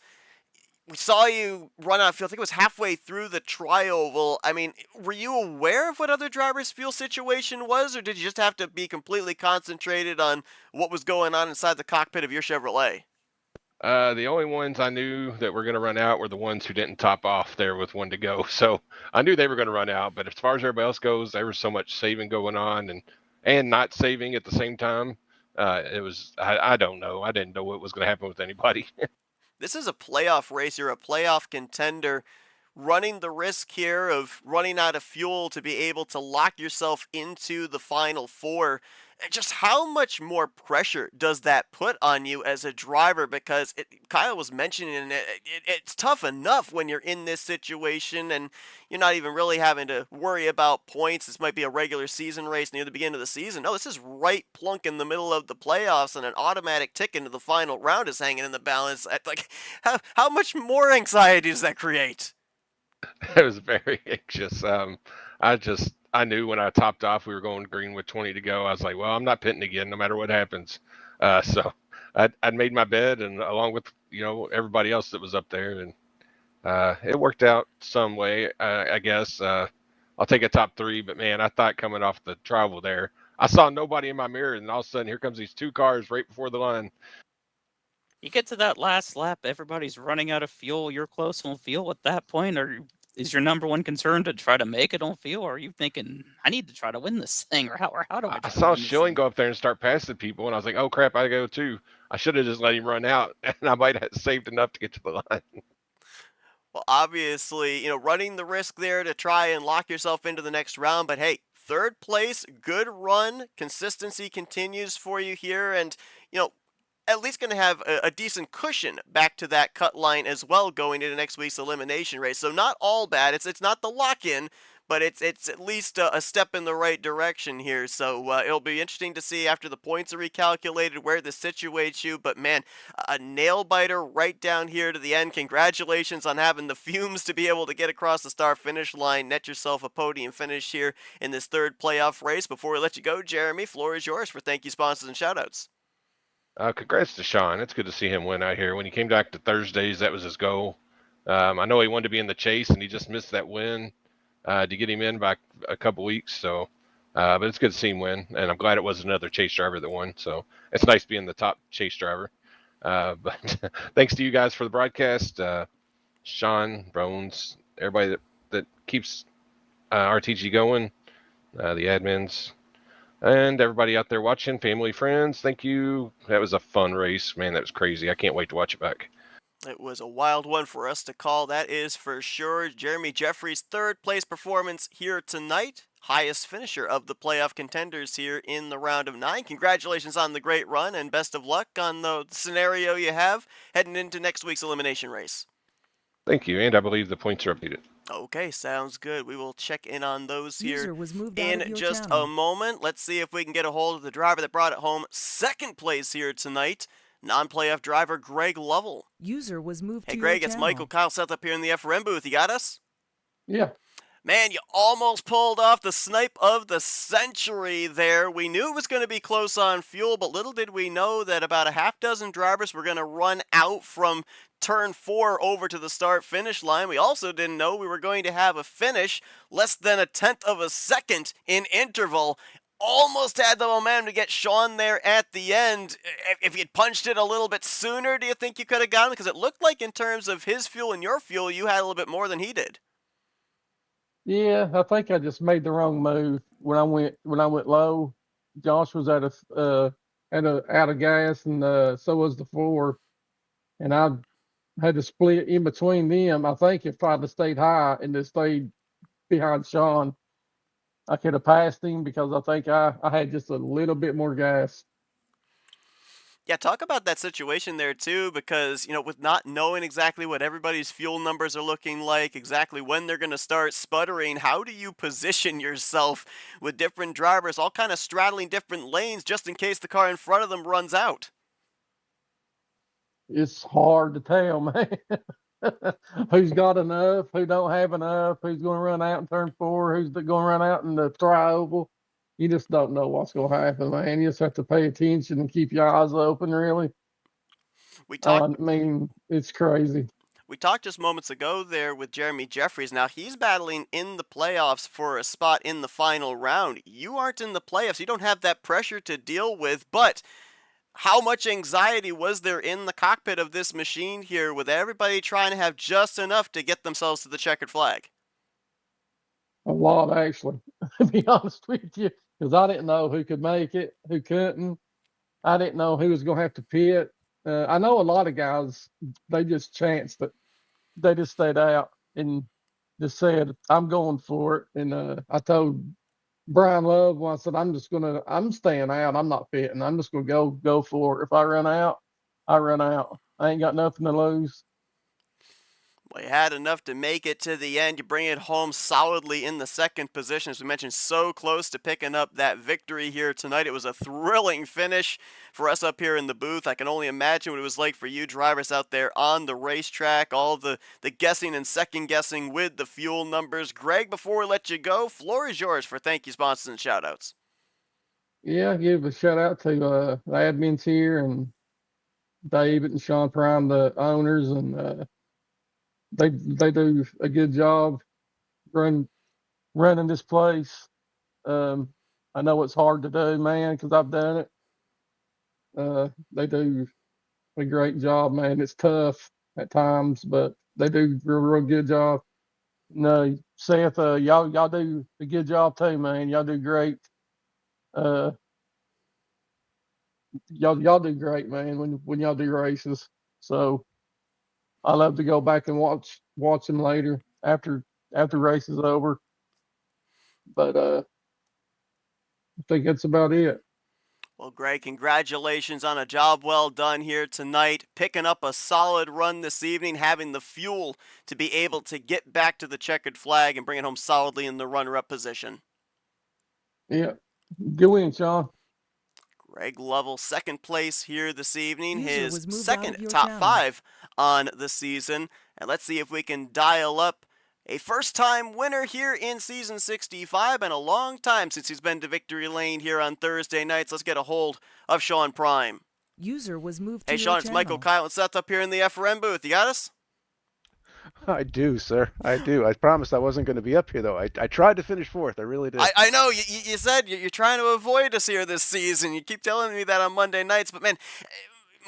We saw you run out of fuel. I think it was halfway through the trioval. I mean, were you aware of what other drivers' fuel situation was, or did you just have to be completely concentrated on what was going on inside the cockpit of your Chevrolet? The only ones I knew that were going to run out were the ones who didn't top off there with one to go. So I knew they were going to run out. But as far as everybody else goes, there was so much saving going on and not saving at the same time. It was, I don't know. I didn't know what was going to happen with anybody. This is a playoff race. You're a playoff contender. Running the risk here of running out of fuel to be able to lock yourself into the final four. Just how much more pressure does that put on you as a driver? Because Kyle was mentioning it's tough enough when you're in this situation and you're not even really having to worry about points. This might be a regular season race near the beginning of the season. No, this is right plunk in the middle of the playoffs, and an automatic tick into the final round is hanging in the balance. Like, how much more anxiety does that create? It was very anxious. I knew when I topped off, we were going green with 20 to go. I was like, well, I'm not pitting again, no matter what happens. So I'd made my bed, and along with everybody else that was up there, and it worked out some way. I guess I'll take a top three, but man, I thought coming off the travel there, I saw nobody in my mirror, and all of a sudden, here comes these two cars right before the line. You get to that last lap, everybody's running out of fuel. You're close on fuel at that point, or is your number one concern to try to make it on fuel? Or are you thinking, I need to try to win this thing, or how do I? I saw Schilling go up there and start passing people, and I was like, oh crap, I go too. I should have just let him run out, and I might have saved enough to get to the line. Well, obviously, running the risk there to try and lock yourself into the next round, but hey, third place, good run, consistency continues for you here, and, at least going to have a decent cushion back to that cut line as well going into next week's elimination race. So not all bad. It's not the lock-in, but it's at least a step in the right direction here. So it'll be interesting to see after the points are recalculated where this situates you. But man, a nail biter right down here to the end. Congratulations on having the fumes to be able to get across the start finish line. Net yourself a podium finish here in this third playoff race. Before we let you go, Jeremy, floor is yours for thank you sponsors and shoutouts. Congrats to Sean. It's good to see him win out here. When he came back to Thursdays, that was his goal. I know he wanted to be in the chase, and he just missed that win to get him in by a couple weeks. So, but it's good to see him win, and I'm glad it was another chase driver that won. So it's nice being the top chase driver. But thanks to you guys for the broadcast, Sean, Bones, everybody that keeps RTG going, the admins. And everybody out there watching, family, friends, thank you. That was a fun race. Man, that was crazy. I can't wait to watch it back. It was a wild one for us to call, that is for sure. Jeremy Jeffries' third place performance here tonight. Highest finisher of the playoff contenders here in the round of 9. Congratulations on the great run and best of luck on the scenario you have heading into next week's elimination race. Thank you, and I believe the points are updated. Okay, sounds good. We will check in on those here User was moved out in of your just channel. a moment. Let's see if we can get a hold of the driver that brought it home second place here tonight. Non-playoff driver Greg Lovell. User was moved Hey, to Greg, your it's channel. Michael Kyle Seth up here in the FRM booth. You got us? Yeah. Man, you almost pulled off the snipe of the century there. We knew it was going to be close on fuel, but little did we know that about a half dozen drivers were going to run out from turn 4 over to the start-finish line. We also didn't know we were going to have a finish less than a tenth of a second in interval. Almost had the momentum to get Sean there at the end. If you'd punched it a little bit sooner, do you think you could have gotten it? Because it looked like in terms of his fuel and your fuel, you had a little bit more than he did. Yeah, I think I just made the wrong move when I went low. Josh was out of gas, and so was the 4, and I had to split in between them. I think if I'd have stayed high and just stayed behind Sean, I could have passed him because I think I had just a little bit more gas. Yeah, talk about that situation there too, because, with not knowing exactly what everybody's fuel numbers are looking like, exactly when they're going to start sputtering, how do you position yourself with different drivers all kind of straddling different lanes just in case the car in front of them runs out? It's hard to tell, man. Who's got enough? Who don't have enough? Who's going to run out in turn 4? Who's going to run out in the tri-oval? You just don't know what's going to happen, man. You just have to pay attention and keep your eyes open, really. We talked I mean, it's crazy. We talked just moments ago there with Jeremy Jeffries. Now he's battling in the playoffs for a spot in the final round. You aren't in the playoffs. You don't have that pressure to deal with, but how much anxiety was there in the cockpit of this machine here with everybody trying to have just enough to get themselves to the checkered flag? A lot, actually, to be honest with you, because I didn't know who could make it, who couldn't. I didn't know who was going to have to pit. I know a lot of guys, they just chanced it. They just stayed out and just said, I'm going for it. And I told Brian Love, I said, I'm staying out. I'm not pitting. I'm just going to go for it. If I run out, I run out. I ain't got nothing to lose. Well, you had enough to make it to the end. You bring it home solidly in the second position. As we mentioned, so close to picking up that victory here tonight. It was a thrilling finish for us up here in the booth. I can only imagine what it was like for you drivers out there on the racetrack. All the guessing and second guessing with the fuel numbers. Greg, before we let you go, floor is yours for thank you, sponsors, and shout outs. Yeah, give a shout out to the admins here and David and Sean Prime, the owners, and they do a good job running this place. I know it's hard to do, man, because I've done it. They do a great job, man. It's tough at times, but they do real good job. No, Seth, y'all do a good job too, man. Y'all do great. Uh, y'all do great, man. When y'all do races, so I love to go back and watch them later after race is over. But I think that's about it. Well, Greg, congratulations on a job well done here tonight, picking up a solid run this evening, having the fuel to be able to get back to the checkered flag and bring it home solidly in the runner-up position. Yeah, good win, Sean. Greg Lovell, second place here this evening, User his was moved out second of your top channel. 5 on the season. And let's see if we can dial up a first-time winner here in Season 65, and a long time since he's been to Victory Lane here on Thursday nights. Let's get a hold of Sean Prime. User was moved to Hey, your Sean, it's channel. Michael, Kyle, and Seth up here in the FRN booth. You got us? I do, sir. I do. I promised I wasn't going to be up here, though. I tried to finish fourth. I really did. I know, you said you're trying to avoid us here this season. You keep telling me that on Monday nights, but man,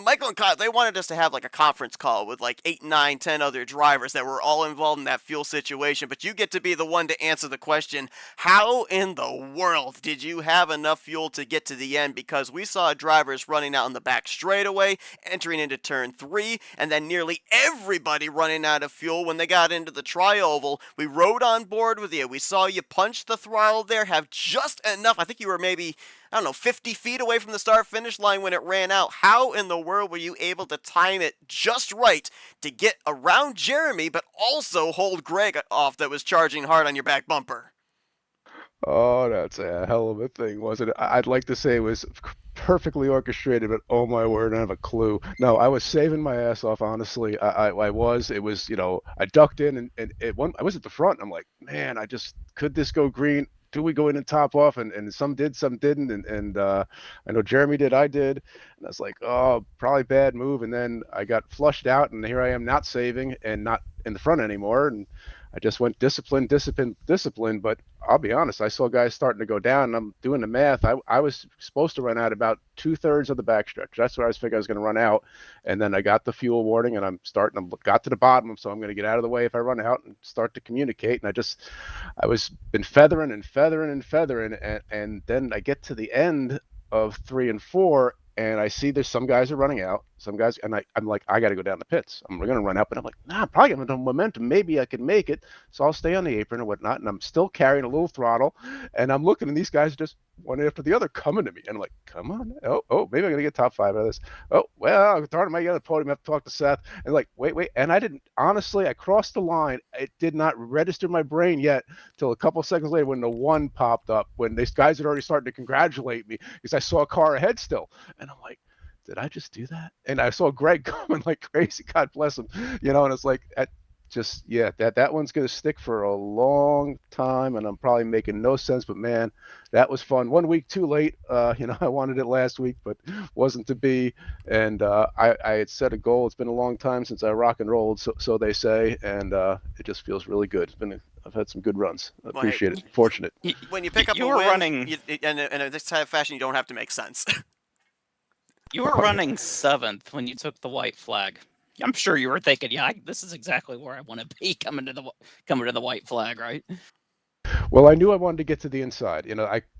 Michael and Kyle, they wanted us to have like a conference call with like 8, 9, 10 other drivers that were all involved in that fuel situation, but you get to be the one to answer the question, how in the world did you have enough fuel to get to the end? Because we saw drivers running out on the back straightaway, entering into turn 3, and then nearly everybody running out of fuel when they got into the tri-oval. We rode on board with you. We saw you punch the throttle there, have just enough. I think you were maybe, I don't know, 50 feet away from the start-finish line when it ran out. How in the world were you able to time it just right to get around Jeremy, but also hold Greg off that was charging hard on your back bumper? Oh, that's a hell of a thing, wasn't it? I'd like to say it was perfectly orchestrated, but oh my word, I don't have a clue. No, I was saving my ass off, honestly. I was. It was, I ducked in and I was at the front. I'm like, man, could this go green? Do we go in and top off? And some did, some didn't. And I know Jeremy did, I did. And I was like, oh, probably bad move. And then I got flushed out, and here I am not saving and not in the front anymore. And I just went discipline. But I'll be honest, I saw guys starting to go down, and I'm doing the math. I was supposed to run out about 2/3 of the backstretch. That's where I was figuring I was going to run out. And then I got the fuel warning, and got to the bottom, so I'm going to get out of the way if I run out and start to communicate. And I was been feathering, and then I get to the end of 3 and 4, and I see there's some guys are running out, some guys, and I'm like, I got to go down the pits. I'm going to run up, and I'm like, nah, I'm probably going to have momentum. Maybe I can make it. So I'll stay on the apron or whatnot, and I'm still carrying a little throttle, and I'm looking, and these guys are just one after the other coming to me. And I'm like, come on. Oh, maybe I'm going to get top 5 out of this. Oh, well, darn, I might get on the podium. I have to talk to Seth. And like, wait. And I didn't, honestly, I crossed the line. It did not register my brain yet till a couple seconds later when the 1 popped up, when these guys had already started to congratulate me because I saw a car ahead still. And I'm like, did I just do that? And I saw Greg coming like crazy. God bless him. And it's like, that one's going to stick for a long time, and I'm probably making no sense, but man, that was fun. 1 week too late. I wanted it last week, but wasn't to be. And I had set a goal. It's been a long time since I rock and rolled, so they say, and it just feels really good. I've had some good runs. I Well, hey, appreciate it. Fortunate. when you pick up You a were win, running. in this type of fashion, you don't have to make sense. You were running 7th when you took the white flag. I'm sure you were thinking, yeah, this is exactly where I want to be coming to the white flag, right? Well, I knew I wanted to get to the inside.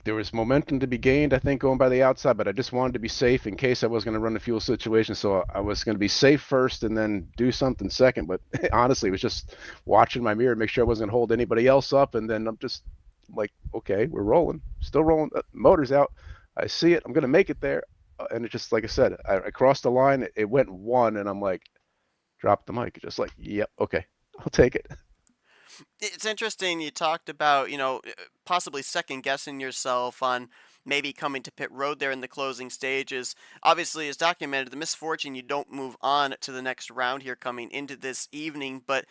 There was momentum to be gained, I think, going by the outside, but I just wanted to be safe in case I was going to run a fuel situation. So I was going to be safe first and then do something second. But honestly, it was just watching my mirror, make sure I wasn't going to hold anybody else up. And then I'm just like, okay, we're rolling, still rolling. Motor's out. I see it. I'm going to make it there. And it just, like I said, I crossed the line. It went 1, and I'm like, drop the mic. Just like, yep, okay, I'll take it. It's interesting you talked about, possibly second guessing yourself on maybe coming to pit road there in the closing stages. Obviously, as documented, the misfortune you don't move on to the next round here coming into this evening, but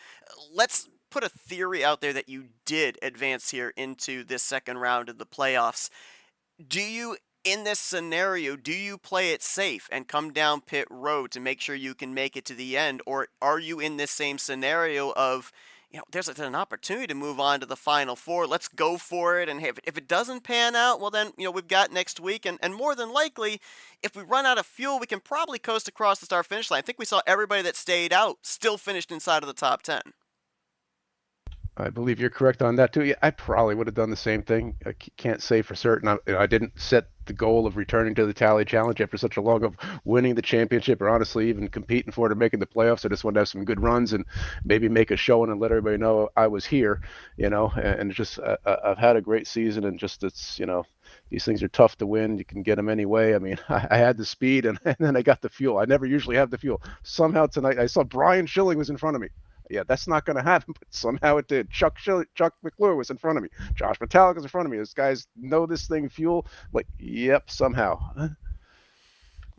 let's put a theory out there that you did advance here into this second round of the playoffs. In this scenario, do you play it safe and come down pit road to make sure you can make it to the end? Or are you in this same scenario of, there's an opportunity to move on to the final 4. Let's go for it. And if it doesn't pan out, well then, we've got next week. And more than likely, if we run out of fuel, we can probably coast across the start finish line. I think we saw everybody that stayed out still finished inside of the top 10. I believe you're correct on that too. Yeah, I probably would have done the same thing. I can't say for certain. I didn't set the goal of returning to the Tally Challenge after such a long of winning the championship, or honestly even competing for it or making the playoffs. I just wanted to have some good runs and maybe make a showing and let everybody know I was here. And just I've had a great season, and just these things are tough to win. You can get them anyway. I mean, I had the speed, and then I got the fuel. I never usually have the fuel. Somehow tonight I saw Brian Schilling was in front of me. Yeah, that's not going to happen, but somehow it did. Chuck McClure was in front of me. Josh Metallic was in front of me. These guys know this thing, fuel. Like, yep, somehow.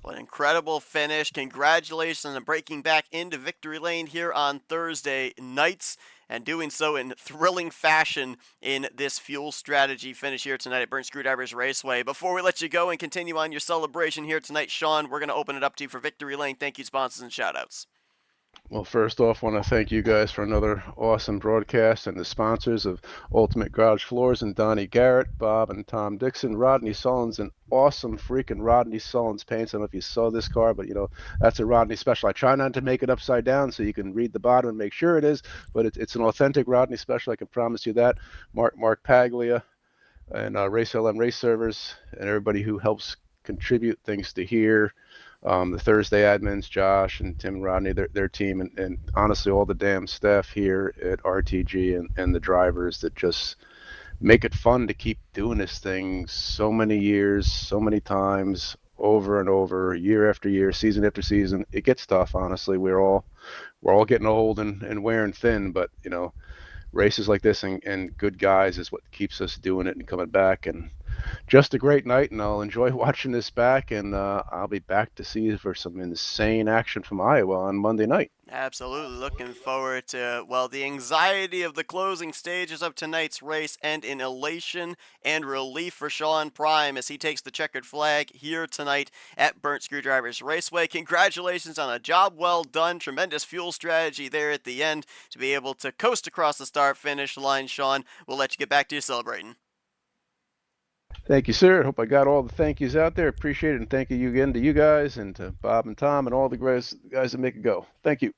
What an incredible finish. Congratulations on breaking back into victory lane here on Thursday nights, and doing so in thrilling fashion in this fuel strategy finish here tonight at Burnt Screwdrivers Raceway. Before we let you go and continue on your celebration here tonight, Sean, we're going to open it up to you for victory lane. Thank you, sponsors, and shout-outs. Well, first off, I want to thank you guys for another awesome broadcast, and the sponsors of Ultimate Garage Floors and Donnie Garrett, Bob and Tom Dixon, Rodney Sullins, and awesome freaking Rodney Sullins paints. I don't know if you saw this car, but that's a Rodney special. I try not to make it upside down so you can read the bottom and make sure it is, but it's an authentic Rodney special. I can promise you that. Mark Paglia and Race LM Race Servers and everybody who helps contribute things to here. The Thursday admins, Josh and Tim and Rodney, their team, and honestly, all the damn staff here at RTG and the drivers that just make it fun to keep doing this thing so many years, so many times, over and over, year after year, season after season. It gets tough, honestly. We're all getting old and wearing thin, but races like this and good guys is what keeps us doing it and coming back. And just a great night, and I'll enjoy watching this back, and I'll be back to see you for some insane action from Iowa on Monday night. Absolutely. Looking forward to, the anxiety of the closing stages of tonight's race, and in elation and relief for Sean Prime as he takes the checkered flag here tonight at Burnt Screwdrivers Raceway. Congratulations on a job well done. Tremendous fuel strategy there at the end to be able to coast across the start-finish line, Sean. We'll let you get back to you celebrating. Thank you, sir. Hope I got all the thank yous out there. Appreciate it. And thank you again to you guys and to Bob and Tom and all the guys that make it go. Thank you.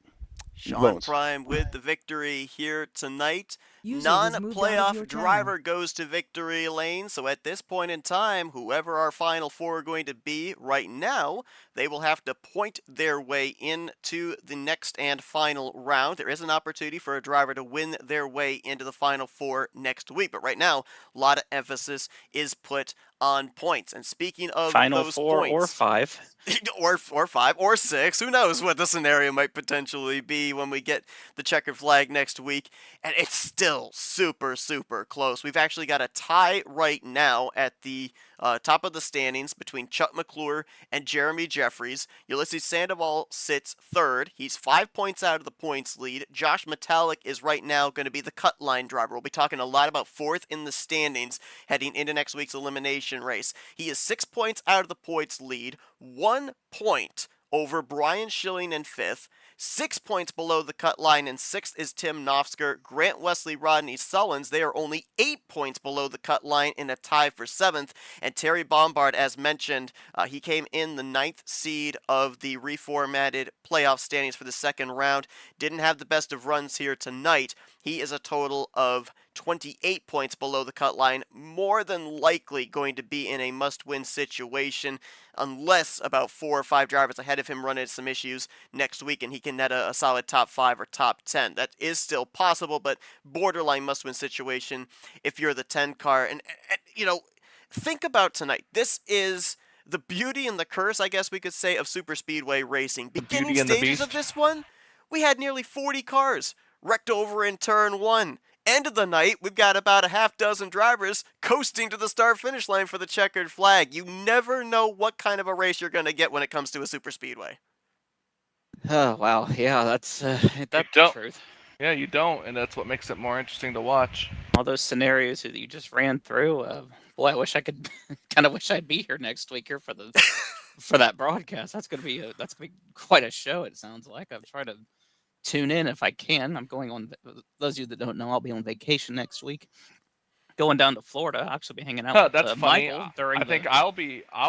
Sean Prime with the victory here tonight. Non-playoff driver goes to victory lane. So at this point in time, whoever our final 4 are going to be right now, they will have to point their way into the next and final round. There is an opportunity for a driver to win their way into the final 4 next week. But right now, a lot of emphasis is put on points. And speaking of Final those 4 or points, 5. or 5 or 6, who knows what the scenario might potentially be when we get the checkered flag next week, and it's still super close. We've actually got a tie right now at the top of the standings between Chuck McClure and Jeremy Jeffries. Ulysses Sandoval sits third. He's 5 points out of the points lead. Josh Metallic is right now going to be the cut line driver. We'll be talking a lot about fourth in the standings heading into next week's elimination race. He is 6 points out of the points lead, 1 point over Brian Schilling in fifth, 6 points below the cut line in sixth is Tim Nofsker. Grant Wesley, Rodney Sullins, they are only 8 points below the cut line in a tie for seventh. And Terry Bombard, as mentioned, he came in the 9th seed of the reformatted playoff standings for the second round. Didn't have the best of runs here tonight. He is a total of 28 points below the cut line, more than likely going to be in a must-win situation unless about 4 or 5 drivers ahead of him run into some issues next week and he can net a solid top 5 or top 10. That is still possible, but borderline must-win situation if you're the 10 car. And you know, think about tonight. This is the beauty and the curse, I guess we could say, of super speedway racing. Beginning stages of this one, we had nearly 40 cars wrecked over in turn 1. End of the night, we've got about a half dozen drivers coasting to the start-finish line for the checkered flag. You never know what kind of a race you're going to get when it comes to a super speedway. Oh, wow. Yeah, that's the truth. Yeah, you don't, and that's what makes it more interesting to watch. All those scenarios that you just ran through. Boy, I wish I could. Kind of wish I'd be here next week here for the for that broadcast. That's gonna be quite a show. It sounds like. I've tried to tune in if I can. I'm going on. Those of you that don't know, I'll be on vacation next week. Going down to Florida. I'll actually be hanging out with Michael during. I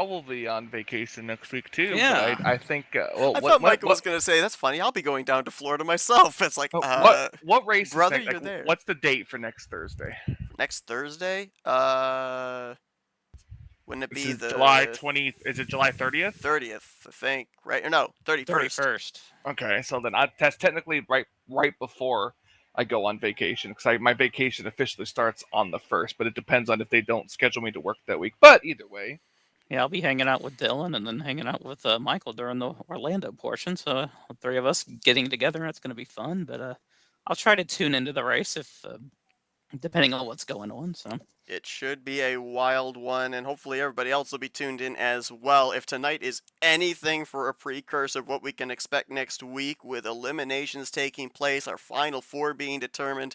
will be on vacation next week too. Yeah. But I think. I thought Michael was going to say that's funny. I'll be going down to Florida myself. It's like what race? Brother, is next? you're there. What's the date for next Thursday? Next Thursday? Wouldn't it be the July 20th? Is it July 30th? 30th, I think, right? Or no, 31st. 31st. Okay, so then that's technically right before I go on vacation, because my vacation officially starts on the 1st, but it depends on if they don't schedule me to work that week. But either way. Yeah, I'll be hanging out with Dylan and then hanging out with Michael during the Orlando portion. So the 3 of us getting together, that's going to be fun. But I'll try to tune into the race if depending on what's going on. So it should be a wild one, and hopefully everybody else will be tuned in as well. If tonight is anything for a precursor of what we can expect next week, with eliminations taking place, our final 4 being determined,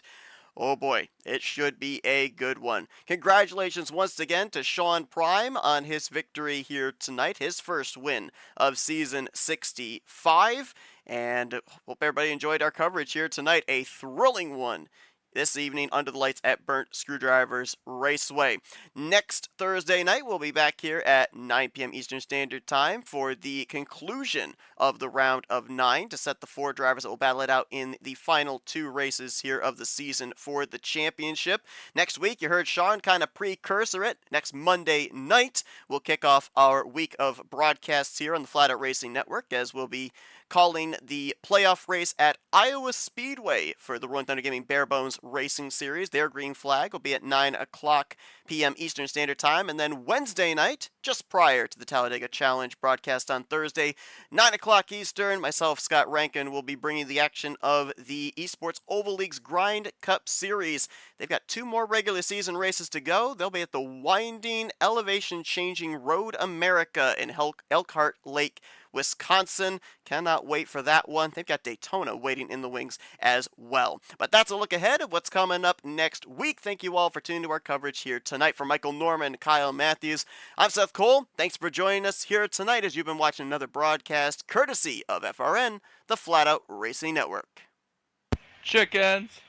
oh boy, it should be a good one. Congratulations once again to Sean Prime on his victory here tonight, his first win of season 65, and hope everybody enjoyed our coverage here tonight. A thrilling one this evening under the lights at Burnt Screwdrivers Raceway. Next Thursday night, we'll be back here at 9 p.m. Eastern Standard Time for the conclusion of the round of 9 to set the 4 drivers that will battle it out in the final 2 races here of the season for the championship. Next week, you heard Sean kind of precursor it. Next Monday night, we'll kick off our week of broadcasts here on the Flatout Racing Network, as we'll be calling the playoff race at Iowa Speedway for the Rolling Thunder Gaming Barebones Racing Series. Their green flag will be at 9 o'clock p.m. Eastern Standard Time. And then Wednesday night, just prior to the Talladega Challenge broadcast on Thursday, 9 o'clock Eastern, myself, Scott Rankin, will be bringing the action of the Esports Oval League's Grind Cup Series. They've got 2 more regular season races to go. They'll be at the winding, elevation-changing Road America in Elkhart Lake, Wisconsin. Cannot wait for that one. They've got Daytona waiting in the wings as well. But that's a look ahead of what's coming up next week. Thank you all for tuning to our coverage here tonight. For Michael Norman, Kyle Matthews, I'm Seth Cole. Thanks for joining us here tonight as you've been watching another broadcast courtesy of FRN, the Flatout Racing Network. Chickens!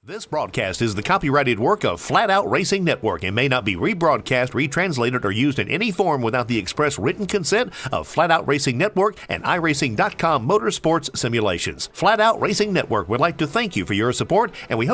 This broadcast is the copyrighted work of Flatout Racing Network and may not be rebroadcast, retranslated, or used in any form without the express written consent of Flatout Racing Network and iRacing.com Motorsports Simulations. Flatout Racing Network would like to thank you for your support, and we hope